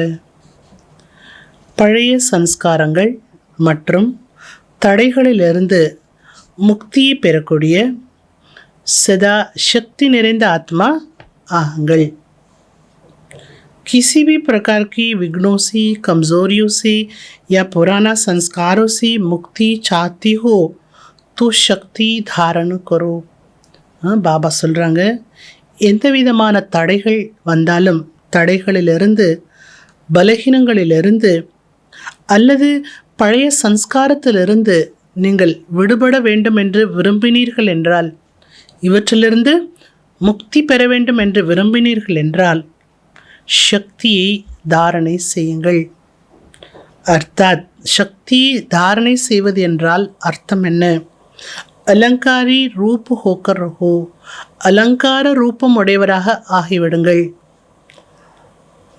பழைய சன்ஸ்காரங்கள் மற்றும் தடைகளிலிருந்து முக்தியை பெறக்கூடிய सदा शक्ति நிறைந்த आत्मा आंगल. किसी भी प्रकार की विघ्नों से, कमज़ोरियों से या पुराना संस्कारों से मुक्ति चाहती हो तो शक्ति धारण करो. பாபா சொல்கிறாங்க, எந்த விதமான தடைகள் வந்தாலும் தடைகளிலிருந்து, பலகீனங்களிலிருந்து அல்லது பழைய சன்ஸ்காரத்திலிருந்து நீங்கள் விடுபட வேண்டும் என்று விரும்பினீர்கள் என்றால், இவற்றிலிருந்து முக்தி பெற வேண்டும் என்று விரும்பினீர்கள் என்றால் சக்தியை தாரணை செய்யுங்கள். அர்த்தாத் சக்தியை தாரணை செய்வது என்றால் அர்த்தம் என்ன? அலங்காரி ரூப் ஹோக்கர் ஹோ, அலங்கார ரூபம் உடையவராக ஆகிவிடுங்கள்.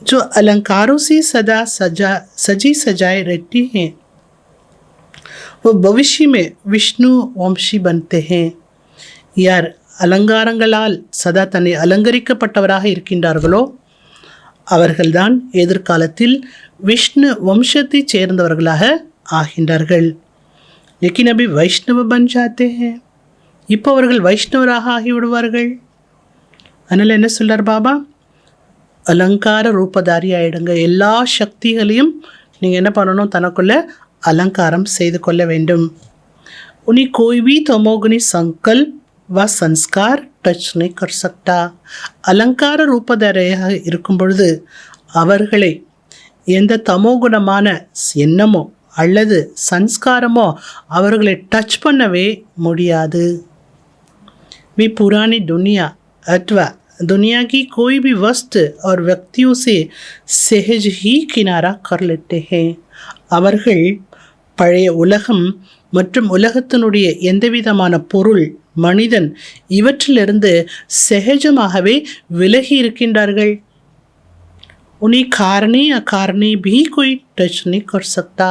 जो अलंकारों से सदा सजी सजाए रहते हैं वो भविष्य में विष्णु वंशी बनते हैं. யார் அலங்காரங்களால் சதா தன்னை அலங்கரிக்கப்பட்டவராக இருக்கின்றார்களோ அவர்கள்தான் எதிர்காலத்தில் விஷ்ணு வம்சத்தைச் சேர்ந்தவர்களாக ஆகின்றார்கள். लेकिन अभी वैष्णव बन जाते हैं. இப்போ அவர்கள் வைஷ்ணவராக ஆகிவிடுவார்கள். அதனால் என்ன சொல்கிறார் பாபா, அலங்கார ரூபதாரி ஆகிடுங்க. எல்லா சக்திகளையும் நீங்கள் என்ன பண்ணணும், தனக்குள்ள அலங்காரம் செய்து கொள்ள வேண்டும். उन्हें कोई भी तमोगुनी संकल्प व संस्कार टच नहीं कर सकता. அலங்கார ரூபதாரியாக இருக்கும் பொழுது அவர்களை எந்த தமோகுணமான எண்ணமோ அல்லது சன்ஸ்காரமோ அவர்களை டச் பண்ணவே முடியாது. वे पुरानी दुनिया अथवा दुनिया की कोई भी वस्तु और व्यक्तियों से सहज ही किनारा कर लेते हैं. அவர்கள் பழைய உலகம் மற்றும் உலகத்தினுடைய எந்தவிதமான பொருள், மனிதன் இவற்றிலிருந்து சகஜமாகவே விலகி இருக்கின்றார்கள். उन्हें காரணி அகாரணி भी कोई टच नहीं कर सकता.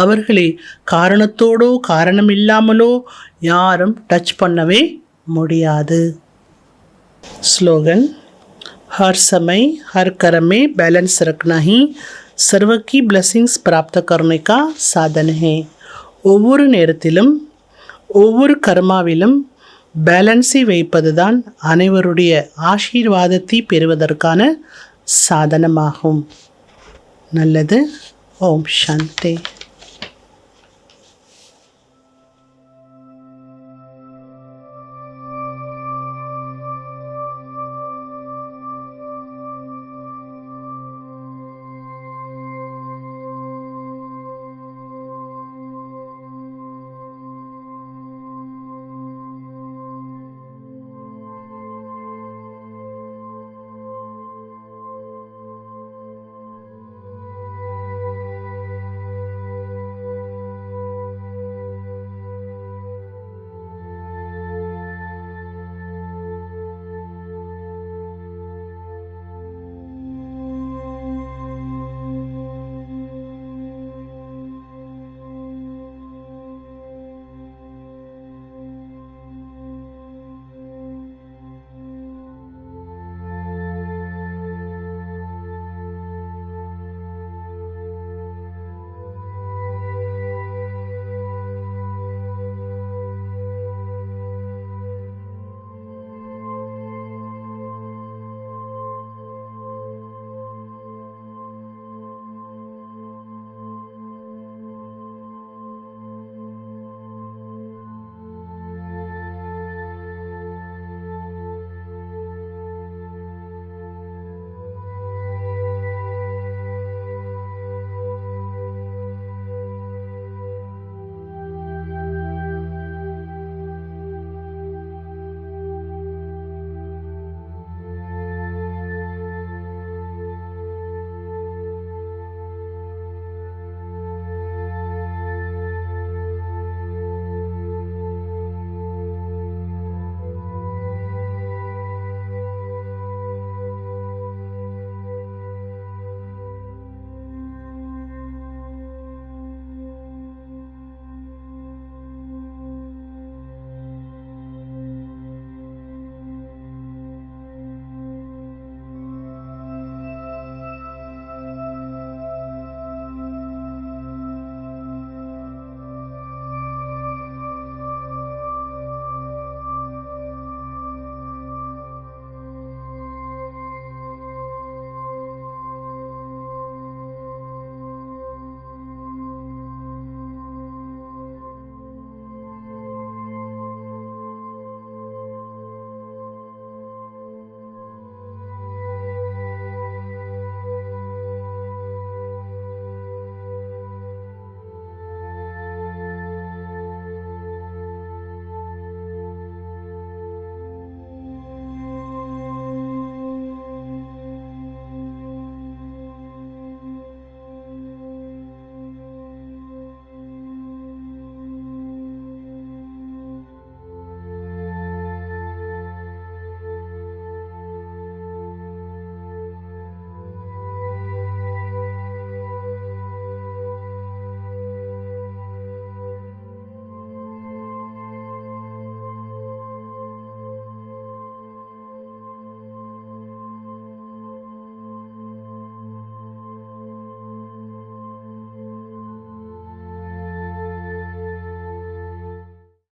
அவர்களை காரணத்தோடோ காரணம் இல்லாமலோ யாரும் டச் பண்ணவே முடியாது. स्लोगन, हर समय हर कर्म में बैलेंस रखना ही सर्व की ब्लेसिंग्स प्राप्त करने का साधन है. ஒவ்வொரு நேரத்திலும் ஒவ்வொரு கர்மாவிலும் பேலன்ஸை வைப்பதுதான் அனைவருடைய ஆசீர்வாதத்தை பெறுவதற்கான சாதனமாகும். நல்லது. ஓம் சாந்தி.